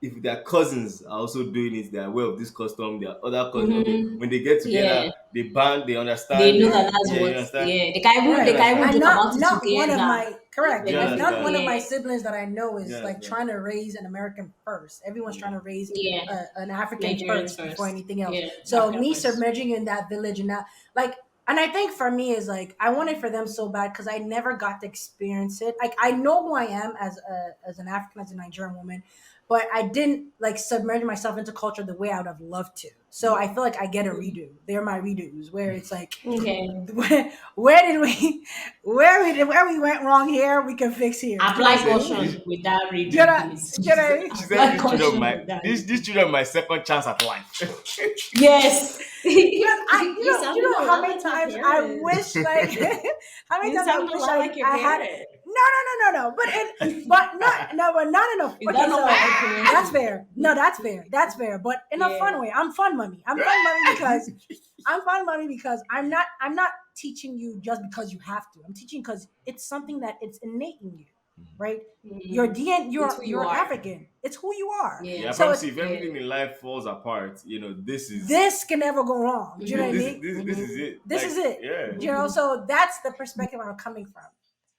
A: if their cousins are also doing it, they're aware of this custom, their other cousins, okay,
B: Mm-hmm.
A: when they get
B: Yeah.
A: together, they band, they
B: They
A: understand,
B: know
A: they,
B: that
C: Yeah.
B: that's
A: yeah,
B: what.
A: you understand,
B: Yeah.
A: do
B: They
A: you
C: Right.
B: can even
A: understand,
C: And
B: joke about it
C: not one of
B: together.
C: my correct.
A: do you
C: And not
A: understand,
C: one of my
B: Yeah.
C: siblings that I know
A: do you
C: is like
A: understand,
C: trying to raise an American first. Everyone's trying to raise
B: Yeah.
C: an African
B: Nigerians
C: first before
B: first.
C: anything else.
B: Yeah.
C: So
B: Africa
C: me
B: first.
C: submerging in that village and that like and I think for me is like I want it for them so bad because I never got to experience it. Like I know who I am as an African, as a Nigerian woman, but I didn't like submerge myself into culture the way I would have loved to. So I feel like I get a redo. They're my redos where it's like
B: Okay.
C: where did we where we went wrong here we can fix here. Do you know what
B: Apply
C: I'm
A: she said,
C: saying?
A: this,
B: caution with that
C: Do you
B: redo,
C: know,
B: please.
C: do you know what I mean?
A: she said
B: Apply
A: these children
B: caution
A: my
B: with that
A: these
B: redo.
A: children my second chance at life.
B: Yes.
C: But I
B: You
C: you
B: sounding
C: know
B: a
C: how
B: lot
C: many
B: like your
C: times I
B: parents.
C: wish like how many
B: You
C: times I
B: sound a
C: wish
B: lot like your
C: I had
B: parents.
C: no but not no but not enough.
B: Is that
C: Okay,
B: not what
C: so
B: your parents
C: that's
B: do?
C: fair. No, that's fair. But in a
B: Yeah.
C: fun way. I'm fun mommy. I'm fun mommy because I'm not teaching you just because you have to. I'm teaching because it's something that it's innate in you, right? Your
B: Mm.
C: DNA,
B: It's who you
C: you're
B: are.
C: African. It's who you are.
A: Yeah, I
B: Yeah.
C: So
A: promise
C: it's
A: you, if
B: Yeah.
A: everything in life falls apart,
C: this can never go wrong. Do you know what I
A: this
B: Mm-hmm.
C: mean?
A: is this
B: Mm-hmm.
A: is it.
C: This is
A: Like,
C: it.
A: yeah.
C: You know, so that's the perspective I'm coming from.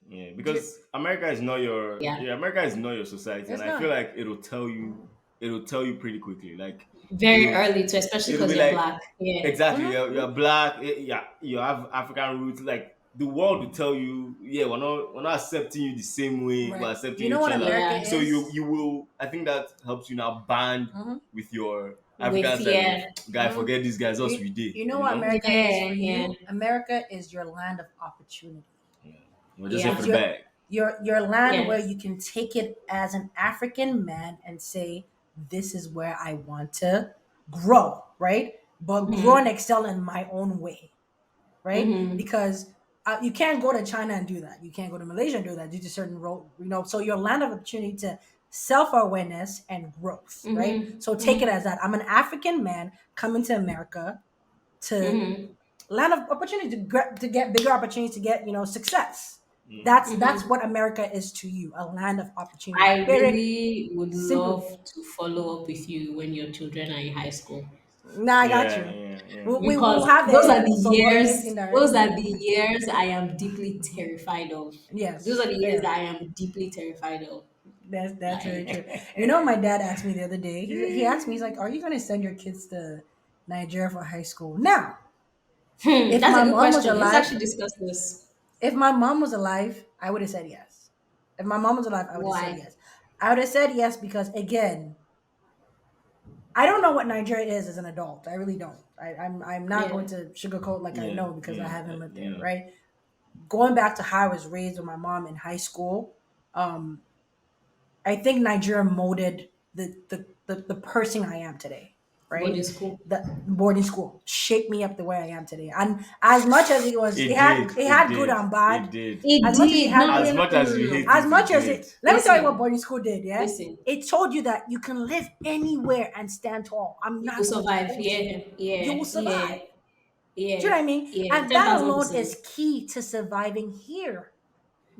A: Yeah, because America is not your,
B: Yeah.
A: yeah, America is not your society, and
C: It's
A: I feel
C: not.
A: like it'll tell you pretty quickly. Like
B: Very
A: it'll
B: early too, especially
A: it'll
B: because
A: be
B: you're
A: like,
B: black. Yeah.
A: exactly, you're
C: Mm-hmm.
A: black, yeah, you have African roots. Like the world will tell you, yeah, we're not accepting you the same way we're
C: Right.
A: accepting
C: You know
A: each
C: what
A: other.
C: America
B: Yeah.
A: So you
C: is?
A: you will, I think that helps you now band
C: Mm-hmm.
A: with your African
B: With
A: side. Like,
B: yeah.
A: guy,
C: Mm-hmm.
A: forget these guys, us
C: You,
A: we did,
C: you know what America is
B: Yeah.
C: for
B: Yeah.
C: you? America is your land of opportunity.
A: Yeah. We're just here for
C: It's
B: Yeah.
A: the bag.
C: your land
B: Yeah.
C: where you can take it as an African man and say, this is where I want to grow, right? But grow and
B: Mm-hmm.
C: excel in my own way, right?
B: Mm-hmm.
C: Because you can't go to China and do that. You can't go to Malaysia and do that due to certain role, So your land of opportunity to self awareness and growth, right?
B: Mm-hmm.
C: So take it
B: Mm-hmm.
C: as that. I'm an African man coming to America to
B: Mm-hmm.
C: land of opportunity to get bigger opportunities to get success.
A: Mm.
C: That's
B: Mm-hmm.
C: what America is to you, a land of opportunity.
B: I
C: Period.
B: really would
C: Simple.
B: love to follow up with you when your children are in high school.
C: Nah, I got
A: Yeah,
C: you.
A: yeah, yeah.
C: We will
B: Because
C: have
B: those are the
C: some
B: years
C: updates
B: those
C: indirectly.
B: are the years I am deeply terrified of. Those
C: Yes,
B: are the years
C: fair.
B: that I am deeply terrified of.
C: That's very
B: Like,
C: true. My dad asked me the other day. He asked me, he's like, "Are you going to send your kids to Nigeria for high school?" Now, if
B: that's a
C: my
B: good
C: mom was
B: question. Let's
C: alive,
B: actually discuss this.
C: I would have said yes. If my mom was alive, I would have said
B: Why?
C: yes. I would have said yes because again, I don't know what Nigeria is as an adult. I really don't. I'm not
B: Yeah.
C: going to sugarcoat like I
A: Yeah,
C: know because I
A: yeah,
C: haven't lived there,
A: yeah.
C: right? Going back to how I was raised with my mom in high school, I think Nigeria molded the person I am today. right?
B: Boarding school.
C: The boarding school shaped me up the way I am today. And as much as it was,
A: It did.
C: it
A: It
C: had good
A: did.
C: and bad.
A: It did.
B: It
C: As much as it
B: did. No,
C: had
B: no,
C: good,
A: As
B: no,
A: much
B: no,
A: as
B: no,
A: you
B: no.
A: hate
C: as
A: it, it
C: much as
A: did.
C: it, let me tell you what
B: Listen,
C: boarding school did. Yeah,
B: listen.
C: it told you that you can live anywhere and stand tall. I'm
B: You will
C: not going to
B: survive.
C: hold you.
B: Yeah,
C: You
B: yeah,
C: will
B: yeah,
C: survive. Do you
B: yeah,
C: know what I mean?
B: yeah.
C: And
B: Ten
C: that
B: thousand
C: alone
B: percent.
C: is key to surviving here.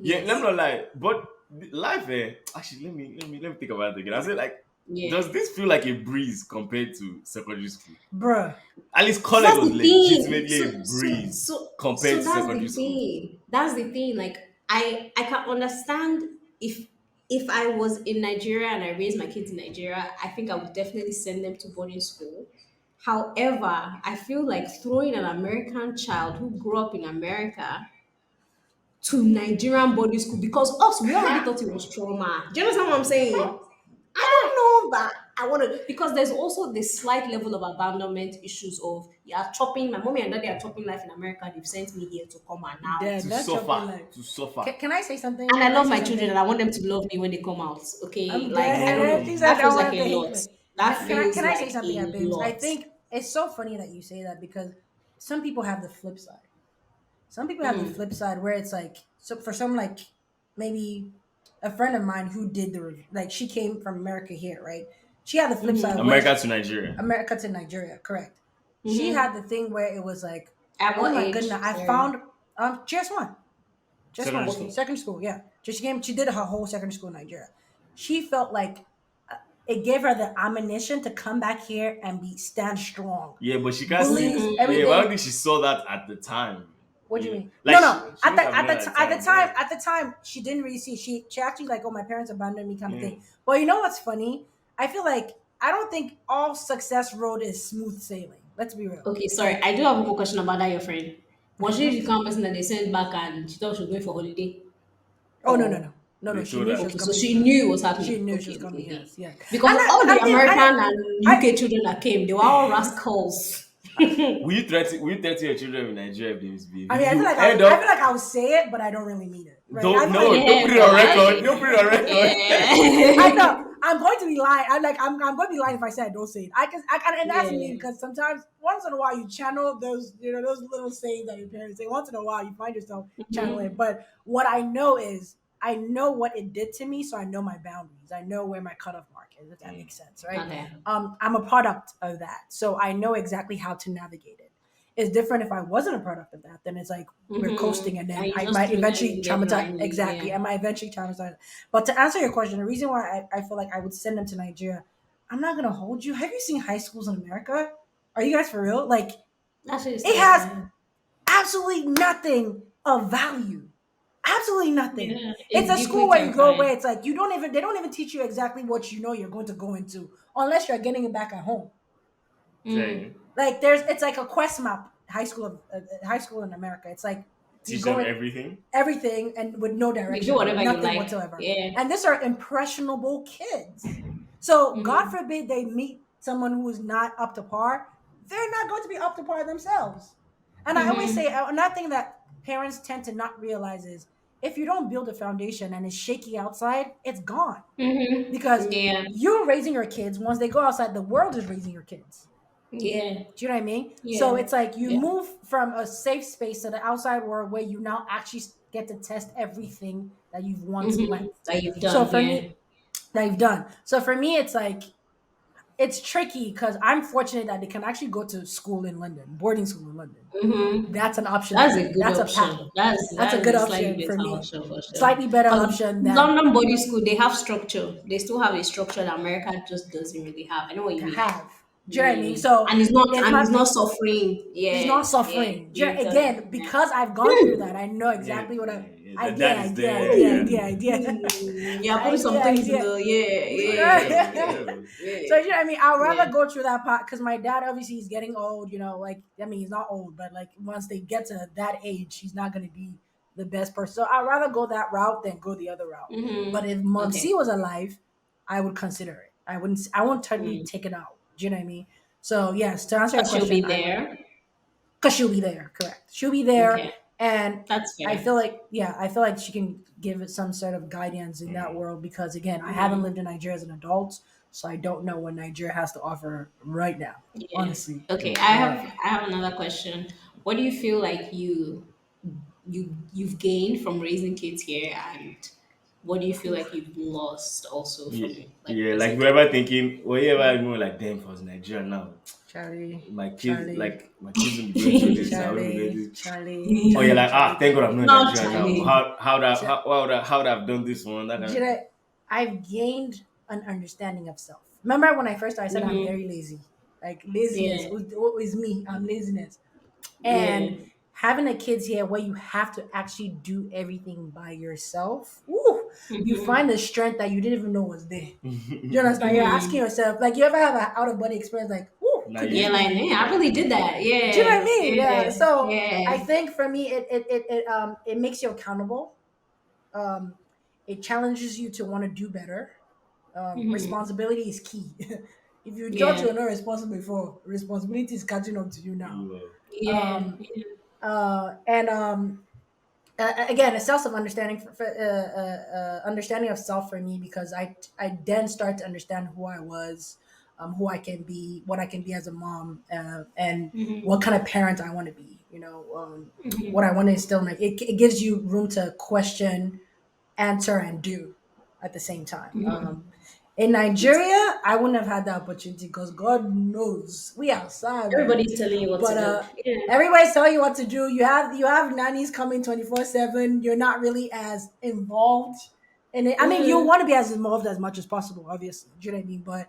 A: Yeah, let me
B: Yes.
A: not lie. But life, actually, let me think about it again. I said, like,
B: Yeah.
A: does this feel like a breeze compared to secondary school?
C: Bruh.
A: At least
B: So
A: college
B: that's
A: was
B: the thing.
A: legitimately a breeze compared
B: So
A: to
B: that's
A: secondary
B: the
A: school.
B: thing. That's the thing. Like I can understand if I was in Nigeria and I raised my kids in Nigeria, I think I would definitely send them to boarding school. However, I feel like throwing an American child who grew up in America to Nigerian boarding school because us we already thought it was trauma. Do you understand what I'm saying? I don't know that I want to because there's also this slight level of abandonment issues of yeah chopping. My mommy and daddy are chopping life in America. They've sent me here to come and now,
C: Dad,
A: To
C: not
A: suffer,
C: chopping life.
A: to suffer.
C: Can I say something?
B: and I
C: Can I
B: love
C: say
B: my children and I
C: something?
B: want them to love me when they come out. Okay,
C: I'm
B: like I don't
C: dead.
B: know.
C: She
A: Mm.
C: said
B: That
C: I
B: feels
C: want
B: like
C: him
B: a
C: to hate
B: lot.
C: me.
B: That feels
C: Can I
B: like
C: say something,
B: a
C: Babes? I
B: lot.
C: think it's so funny that you say that because some people have the flip side. Some people have the
B: Mm,
C: flip side where it's like so for some like maybe a friend of mine who did like she came from America here, right? She had the flip side
B: mm-hmm,
C: where
A: America to Nigeria.
C: America to Nigeria, correct. She
B: mm-hmm.
C: had the thing where it was like,
B: At
C: oh
B: what
C: my
B: age?
C: goodness, I
B: Sorry.
C: found just one. Just
A: Secondary
C: one.
A: school.
B: Okay.
C: Second school, yeah. Just she came. She did her whole secondary school in Nigeria. She felt like it gave her the ammunition to come back here and be stand strong.
A: Yeah, but she can't see.
C: Bullies,
B: Mm-hmm.
A: Yeah, but I don't
C: everything.
A: think she saw that at the time.
C: What do you mean?
A: Like
C: No, no.
A: she wouldn't have known at the
C: At the
A: time.
C: time,
A: Yeah.
C: she didn't really see. She actually like, oh, my parents abandoned me, kind of
A: Yeah.
C: thing. But you know what's funny? I feel like I don't think all success road is smooth sailing. Let's be real.
B: Okay, sorry.
C: Like,
B: I do have one more question about that, your friend. Was she the kind of person that they sent back and she thought she was going for holiday?
C: oh no, no,
B: Or
C: no, no, no.
A: They
C: She
A: told
C: knew she
A: her.
C: was
B: okay, so
C: coming
B: she
C: here.
B: knew it was
C: She
B: happening.
C: knew she was
B: Okay, okay,
C: coming.
B: okay.
C: Yes, yes.
B: Because all the
C: I think
B: American and
C: I
B: UK children that came, they were all rascals.
A: Will you threaten your children with Nigeria if they misbehave?
C: I
A: If
C: mean,
A: you end
C: I feel
A: up
C: like I would say it, but I don't really mean it, right? I
A: don't
C: feel
A: no,
C: like
A: don't
B: Yeah,
A: put it
B: but
A: on
B: like,
A: record. Don't put it on record.
C: I
B: yeah,
C: know I'm going to be lying. I'm going to be lying if I say I don't say it. I can, and that's me
B: yeah.
C: because sometimes once in a while you channel those, those little sayings that your parents say. Once in a while you find yourself channeling.
B: Mhm.
C: But what I know is I know what it did to me, so I know my boundaries. I know where my cutoff mark is. If that
A: Mm.
C: makes sense, right?
B: Okay.
C: I'm a product of that, so I know exactly how to navigate it. It's different if I wasn't a product of that. Then it's like we're coasting, and
B: Mm-hmm. And
C: then
B: you
C: I
B: just
C: might
B: threw them
C: eventually
B: in there
C: traumatize.
B: blindly.
C: Exactly,
B: Yeah.
C: I might eventually traumatize. But to answer your question, the reason why I feel like I would send them to Nigeria, I'm not gonna hold you. Have you seen high schools in America? Are you guys for real? Like
B: That shit is
C: it has
B: terrifying.
C: absolutely nothing of value. Absolutely nothing.
B: Yeah,
C: It's
B: it's
C: a
B: deeply
C: school where you go where
B: terrifying.
C: it's like you don't even they don't even teach you exactly what you know you're going to go into unless you're getting it back at home.
B: Mm.
A: Saying
C: Like there's it's like a quest map high school in America. It's like you
A: teach
C: go
A: them
C: in
A: everything.
C: everything and with no
B: You do
C: direction,
B: whatever you
C: nothing
B: like.
C: whatsoever.
B: Yeah.
C: And these are impressionable kids. So God
B: Mm-hmm.
C: forbid they meet someone who is not up to par, they're not going to be up to par themselves. And I always say
B: Mm-hmm.
C: another thing that parents tend to not realize is if you don't build a foundation and it's shaky outside, it's gone. Because
B: Mm-hmm. Yeah.
C: you're raising your kids, once they go outside, the world is raising your kids.
B: Yeah.
C: Do you know what I mean? So
B: Yeah.
C: it's like you
B: Yeah.
C: move from a safe space to the outside world where you now actually get to test everything that you've once
B: Mm-hmm.
C: learned.
B: That you've
C: So
B: done.
C: for
B: Yeah.
C: me, that you've done. So for me, it's like it's tricky because I'm fortunate that they can actually go to school in London, boarding school in London.
B: Mm-hmm.
C: That's an option
B: That's
C: for
B: a
C: me.
B: good
C: That's a path.
B: option. That's
C: That's a
B: that's
C: good
B: a slightly
C: option for
B: better
C: me.
B: option for sure.
C: Slightly better
B: Because
C: option than
B: London boarding school, they have structure. They still have a structure that America just doesn't really have. I know what you
C: to
B: mean.
C: have. Do you know what I mean?
B: Yeah.
C: So it's
B: And it's
C: not
B: not suffering.
C: he's
B: Yeah.
C: not
B: Yeah.
C: suffering.
B: You tell you.
C: Again, because I've gone through that, I know
A: Yeah,
C: exactly what
A: yeah,
C: I
A: yeah.
C: idea,
A: That is there. Yeah.
C: idea,
B: Yeah, putting some things in
C: idea.
B: the yeah,
A: It does. It
B: yeah,
A: does.
C: So
B: yeah,
C: you know what I mean? I'd
B: yeah.
C: rather go through that part because my dad obviously he's getting old, like I mean he's not old, but like once they get to that age, he's not gonna be the best person. So I'd rather go that route than go the other route. But if
B: Mm-hmm.
C: Mom C
B: Okay.
C: was alive, I would consider it. I won't totally
B: Mm.
C: take it out. Do you know what I mean? So yes, to answer
B: But
C: your
B: she'll
C: question,
B: be
C: I would
B: there.
C: because she'll be there, correct. She'll be there.
B: Okay.
C: And
B: That's
C: I
B: fair.
C: feel like, yeah, I feel like she can give it some sort of guidance in that world because, again, I haven't lived in Nigeria as an adult, so I don't know what Nigeria has to offer right now,
B: Yeah.
C: honestly.
B: Okay,
C: Uh,
B: I have another question. What do you feel like you've gained from raising kids here, and what do you feel like you've lost also
A: Yeah,
B: from like
A: yeah, like
B: raising
A: we
B: kids?
A: ever thinking, were you ever even like, damn, if I was in Nigeria now,
C: Charlie, Charlie,
A: my kids will be going through this, I wouldn't be going
C: Charlie,
A: through this.
C: Charlie,
A: Oh, you're
C: Charlie,
A: like,
C: Charlie,
A: thank God I'm
C: Charlie.
A: not in
B: Not
A: Nigeria now.
B: challenge.
A: How would I have done this one? That kind of
C: Should
A: thing.
C: I, I've gained an understanding of self. Remember when I first started, I said I'm
B: Mm-hmm.
C: very lazy. Like laziness
B: Yeah.
C: is me. I'm laziness.
B: Yeah.
C: And having a kids here where you have to actually do everything by yourself, ooh, you find
B: Mm-hmm.
C: the strength that you didn't even know was there. Do you understand? You're asking yourself, like, you ever have an out of body experience, like, ooh,
A: Now
C: could
A: you
C: this
B: Yeah,
C: be
B: like
C: me?
B: yeah, I really did that.
C: Do you know what
B: Yeah.
C: I mean? Yeah.
B: Yeah.
C: So I
B: Yeah.
C: think for me, it makes you accountable. Um, it challenges you to want to do better.
B: Mm-hmm.
C: Responsibility is key. If you thought
B: Yeah.
C: you're not responsible before, responsibility is catching up to you now.
A: will.
B: Yeah.
C: Um, and again, a sense of understanding understanding of self for me, because I then start to understand who I was, who I can be, what I can be as a mom, and what kind of parent I want to be. What I want to instill in it gives you room to question, answer, and do at the same time. In Nigeria, I wouldn't have had that opportunity because God knows we outside, baby.
B: Everybody's telling you what to
C: But
B: do. Yeah.
C: everybody's telling you what to do. You have nannies coming 24/7. You're not really as involved in it. I mean, you
B: Mm-hmm.
C: want to be as involved as much as possible, obviously. Do you know what I mean? But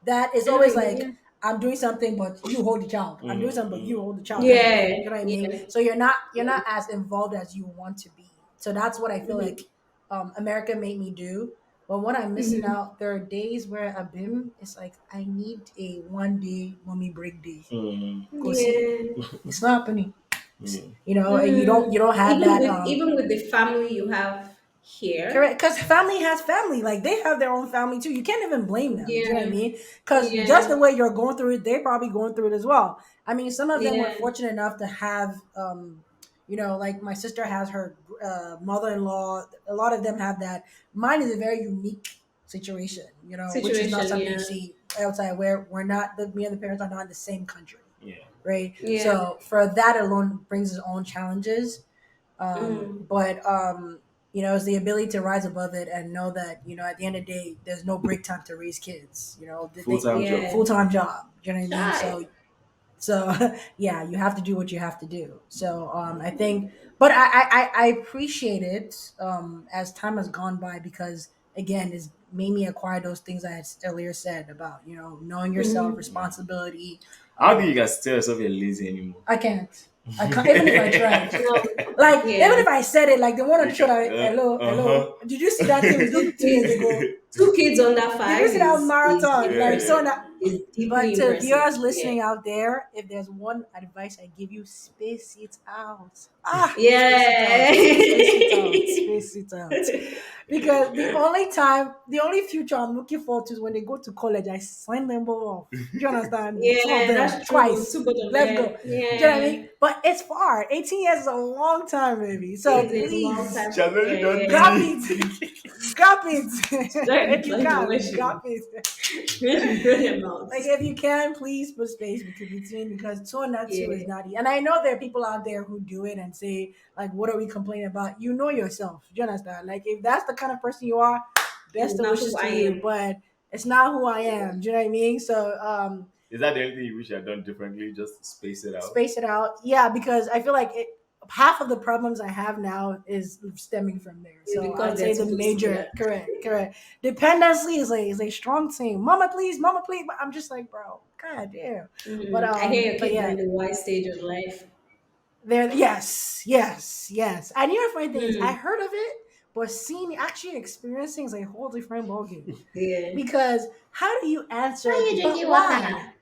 C: that is
B: I know what
C: always
B: you mean.
C: like,
B: Yeah.
C: I'm doing something, but you hold the child. I'm doing
A: Mm,
C: something, but you
A: mm,
C: hold the child, kind of
B: Yeah.
C: thing. You know what I mean?
B: Yeah.
C: So you're not as involved as you want to be. So that's what I feel like
B: Mm-hmm.
C: America made me do. But what I'm missing
B: Mm-hmm.
C: out, there are days where I've been, it's like I need a 1 day mommy break day.
A: mm,
C: Go see.
B: Yeah.
C: It's not happening.
A: mm.
C: You don't have that
B: Even with the family you have here.
C: correct, because family has family. Like, they have their own family too. You can't even blame them. Do you know what I
B: Yeah.
C: mean? Because just
B: Yeah.
C: the way you're going through it, they're probably going through it as well. I mean, some of them were
B: Yeah.
C: fortunate enough to have, like my sister has her mother-in-law. A lot of them have that. Mine is a very unique situation, which is not
B: Situation.
C: something you
B: Yeah.
C: see outside, where we're not, me and the parents are not in the same country,
A: Yeah.
C: right?
B: Yeah.
C: So for that alone brings its own challenges.
B: Mm.
C: But it's the ability to rise above it and know that, at the end of the day, there's no break time to raise kids.
A: Full time job.
B: Yeah.
C: Full time job. You know what I mean?
B: Shy.
C: So yeah, you have to do what you have to do. So I think, but I appreciate it as time has gone by, because again, it's made me acquire those things I had earlier said about, knowing yourself,
B: Mm-hmm.
C: responsibility.
A: How do you
C: Um,
A: guys tell yourself you're lazy anymore?
C: I can't. I can't, even if I tried.
B: No.
C: Like, even
B: Yeah.
C: if I said it, like, they want
A: You
C: to show
A: can,
C: that, hello,
A: uh-huh.
C: hello. Did you see that thing we
B: Two
C: did 2 years
B: kids.
C: ago?
B: Two kids under
C: Did you
B: five
C: see that
B: is
C: marathon? Like, so
A: Yeah.
B: impressive.
C: that.
B: Is
C: But
B: deeply
C: to
B: impressive.
C: viewers
B: Yeah.
C: listening out there, if there's one advice I give you, space it out. Space it out.
B: Yeah.
C: Space it out. Space it out. Because the only future I'm looking forward to is when they go to college. I sign them both off. Do you understand? Two of
B: Yeah,
C: them,
B: that's true.
C: twice.
B: Two both of
C: Let's go.
B: them.
C: Do you know what I
B: Yeah.
C: mean? But it's far. 18 years is a long time, baby. So
B: It's a long
C: please,
B: time.
A: She has already
B: Yeah,
A: done
B: yeah.
C: grab
A: three.
C: it. Grab it.
B: Very
C: If you
B: like when
C: can, grab
B: she
C: it.
B: when she grow them out.
C: Like, if you can, please put space between, because two and that two is
B: Yeah.
C: not easy. And I know there are people out there who do it and say, like, what are we complaining about? You know yourself. Do you understand? Like, if that's the kind of person you are,
B: It's
C: best of
B: not
C: wishes
B: who I
C: to you.
B: am.
C: But it's not who I am. Do you know what I mean? So
A: Is that the only thing you wish you had done differently? Just space it out.
C: space it out. Yeah, because I feel like half of the problems I have now is stemming from there.
B: It's
C: So
B: because
C: I'd
B: they're
C: say the
B: supposed to be
C: major,
B: like
C: correct. Dependency is a strong thing. Mama please. But I'm just like, bro, god damn. But
B: I hear your
C: but
B: kids are
C: yeah,
B: in the wise stage of life.
C: there, yes. And you know, the funny thing is, I
B: Hmm.
C: heard of it, but seeing, actually experiencing, is a whole different ballgame.
B: Yeah.
C: Because how do you answer,
B: Why you
C: but
B: drinking
C: why?
B: water?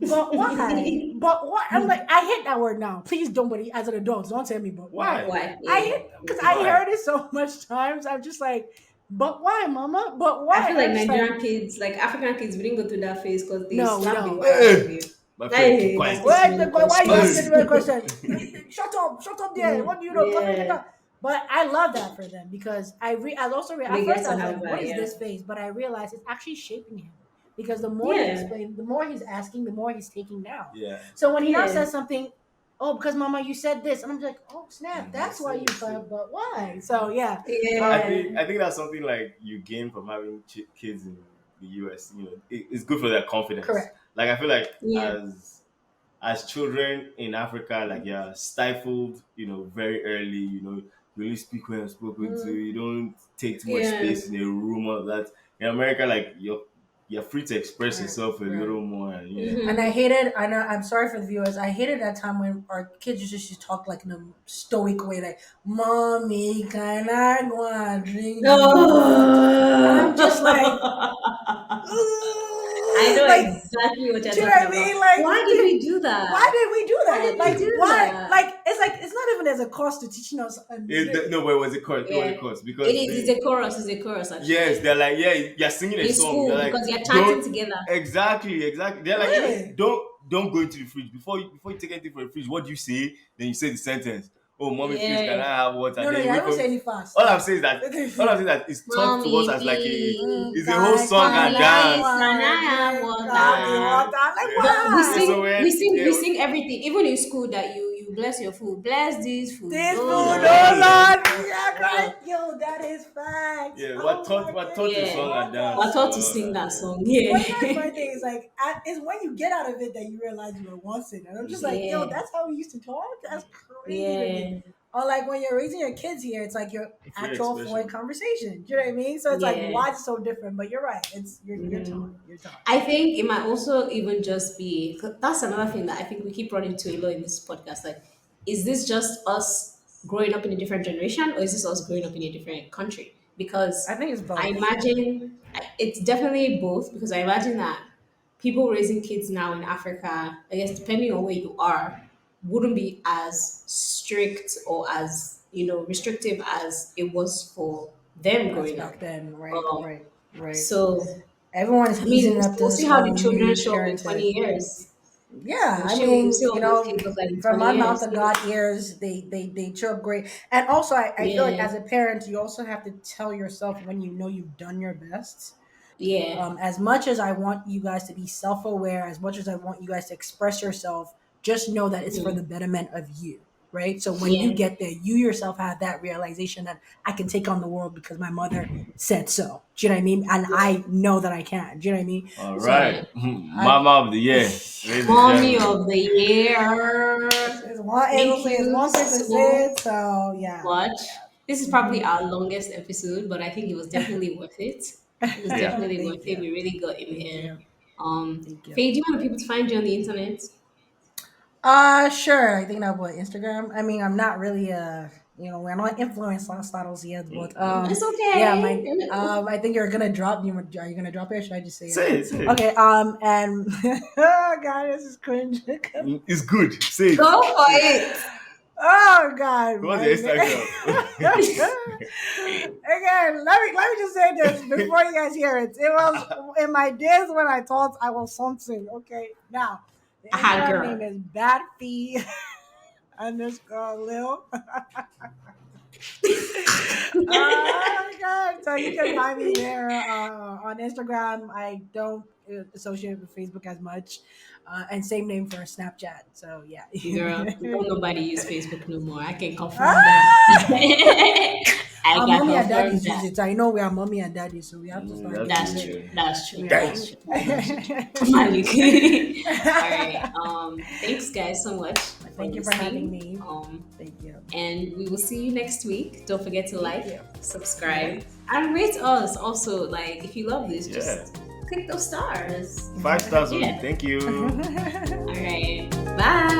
C: But why? But what? I'm like, I hate that word now. Please don't, but as an adult, don't tell me, but why?
A: Why?
B: Why?
C: I
B: Yeah.
C: hate, because I
B: Yeah.
A: Why?
C: heard it so much times. I'm just like, but why, mama? But
B: I
C: why?
B: feel like
C: I'm just like,
B: Nigerian kids, like African kids, we didn't go through that phase because they
C: no, we
B: slap the
C: don't.
B: word out of
A: Eh,
B: you.
A: My friend, keep
B: Hey,
A: quiet.
B: that's a
C: Why,
B: silly
C: why are you
B: question.
C: asking me a question? Shut up there. What do you know?
B: Yeah,
C: But I love that for them because I also
B: they
C: at
B: get
C: first I
B: to
C: was
B: have
C: like, what
B: that.
C: is
B: Yeah,
C: this phase? But I realized it's actually shaping him because the more you
B: yeah,
C: explain, the more he's asking, the more he's taking down.
A: Yeah.
C: So when he now
B: yeah,
C: says something, oh, because Mama, you said this, and I'm like, oh snap, that's why
A: See,
C: you
A: see.
C: cried. But why? So yeah,
B: yeah,
A: I think that's something like you gain from having kids in the US. You know, it's good for their confidence.
C: correct.
A: Like I feel like
B: yeah.
A: as children in Africa, like you're stifled, very early. You only speak when you're spoken to.
C: Mhm.
A: You don't take too much
B: Yeah.
A: space in a room or that. In America, like you're free to express
C: Right,
A: yourself a
C: right.
A: little more. And
C: And
B: Mm-hmm.
C: I know, I'm sorry for the viewers. I hated that time when our kids used to talk like in a stoic way, like, Mommy, can I go and drink the water? And I'm just like,
B: I
C: "Ugh,"
B: know
C: like,
B: exactly what you're
C: do you know what
B: talking
C: I
B: about.
C: mean? Like,
B: Why did we do
C: why
B: that?
C: did we do
B: Why
C: that?
B: did we
C: Like,
B: do
C: why?
B: that?
C: Like, it's not even as a cost to teaching us a music.
A: no, but it was a course. It was a
B: Yeah,
A: course
B: it
A: because
B: is. It's a chorus. It's a chorus
A: yes,
B: actually
A: they're like, yeah, you're singing a
B: in
A: song. You're
B: school
A: like,
B: because you're chanting
A: don't
B: together.
A: exactly. They're like, even
C: Really?
A: don't go into the fridge before you take anything from the fridge. What do you say? Then you say the sentence. Oh, mommy, please, can
B: Yeah,
A: I have water?
C: No,
A: And
C: no,
A: then you
C: yeah, I
A: wait
C: don't
A: for
C: say
A: me.
C: any fast.
A: All I'm saying is that it's taught to us
B: mommy,
A: as like
B: please,
A: it's a whole song
C: Can
A: and
B: mommy,
C: I
B: please,
A: dance.
B: can I
C: want to
B: have
C: drink of the
A: Yeah,
B: water?
C: water? Like,
A: yeah.
B: But we
A: Yeah, so
C: why?
B: sing, we
A: when
B: sing, we
A: yeah,
B: sing everything. Even in school, that you bless your food, bless this food,
C: This food,
B: oh
A: yeah,
C: oh
B: Lord.
A: yeah,
C: Lord, yeah,
B: Uh,
C: correct. Yo, that is facts.
A: yeah.
C: Oh my
A: What taught the
C: goodness,
B: yeah,
A: song and
B: we're
A: dance?
C: water.
B: taught to sing that
A: Yeah.
B: song.
C: But you know, the
B: Yeah,
C: funny thing is like, it's when you get out of it that you realize you were once in. And I'm just like, yo,
B: yeah,
C: that's how we used to talk. That's crazy to me.
B: yeah,
C: Or like when you're raising your kids here, it's like your
A: Free
C: actual fluent
A: expression.
C: conversation. Do you know what I mean? So it's like,
B: yeah.
C: why it's so different? But you're right. It's you're taught.
B: Mhm.
C: You're taught.
B: I think it might also even just be 'cause that's another thing that I think we keep running to a lot in this podcast. Like, is this just us growing up in a different generation, or is this us growing up in a different country?
C: I
B: Because
C: think it's
B: I
C: both.
B: imagine it's definitely both. Because I imagine that people raising kids now in Africa, I guess depending on where you are, wouldn't be as strict or as restrictive as it was for them
C: That's
B: growing up.
C: back then, right?
B: Um,
C: Right. Right.
B: so
C: Everyone is
B: I mean,
C: easing up to
B: we'll
C: this
B: see how the
C: whole
B: children
C: new
B: show up in
C: parenthood.
B: 20 years.
C: Yeah, I
B: We'll
C: mean,
B: see what most kids look like in
C: from
B: 20
C: my mouth
B: years.
C: to God ears, they show up great. And also, I feel like
B: Yeah,
C: as a parent, you also have to tell yourself when you know you've done your best.
B: yeah,
C: As much as I want you guys to be self-aware, as much as I want you guys to express yourself, just know that it's for
B: mhm,
C: the betterment of you, right? So when you
B: yeah,
C: get there, you yourself have that realization that I can take on the world because my mother said so. Do you know what I mean? And
B: yeah,
C: I know that I can. Do you know what I mean?
A: All
C: So
B: yeah.
A: right,
C: I
A: Mama of the Year, ladies and
B: Mommy
A: gentlemen.
B: of the year.
C: it'll
B: Thank
C: say it's
B: you
C: one thing to say
B: so
C: it. So yeah,
B: much. This is probably
C: Mhm.
B: our longest episode, but I think it was definitely worth it. It was
A: Yeah.
B: definitely
C: Thank
B: worth it.
C: you,
B: We really got in
C: thank
B: here.
C: you, thank you.
B: Faye, do you want people to find you on the internet?
C: Sure. I think that what Instagram. I mean, I'm not really we're not influence styles yet, but
B: It's
C: yeah,
B: okay.
C: my I think you're gonna drop. Are you gonna drop it? Or should I just say it?
A: Say it.
C: Okay. And oh god, this is cringe.
A: It's good. Say it.
B: Go for
A: Say it.
B: it.
C: Oh god,
A: What's
C: my
A: your
C: name.
A: Instagram?
C: Again, let me just say this before you guys hear it. It was in my days when I thought I was something. Okay, now the
B: Aha,
C: Instagram name
B: girl.
C: is Bad Fee underscore Lil. Oh my god! So you can find me there on Instagram. I don't associate with Facebook as much, and same name for Snapchat. So yeah.
B: Girl, don't nobody use Facebook no more. I can confirm that.
C: Ah!
B: I
C: Our
B: can
C: mommy and
B: confirm
C: daddies use
B: that.
C: it. I know we are mommy and daddy, so we have to start
A: That's
C: using
B: That's
C: it.
B: true.
A: true.
B: That's true.
C: Yeah.
A: Damn.
B: That's true. That's true. Malik. All right. Thanks guys so much for
C: Thank you for having
B: listening.
C: me. Thank you.
B: And we will see you next week. Don't forget to
C: Thank
B: like,
C: you. Yeah.
B: subscribe, and rate us. Also, like if you love this,
A: Yeah.
B: just click those stars.
A: 5 stars only.
B: Yeah.
A: Thank you.
B: All right. Bye.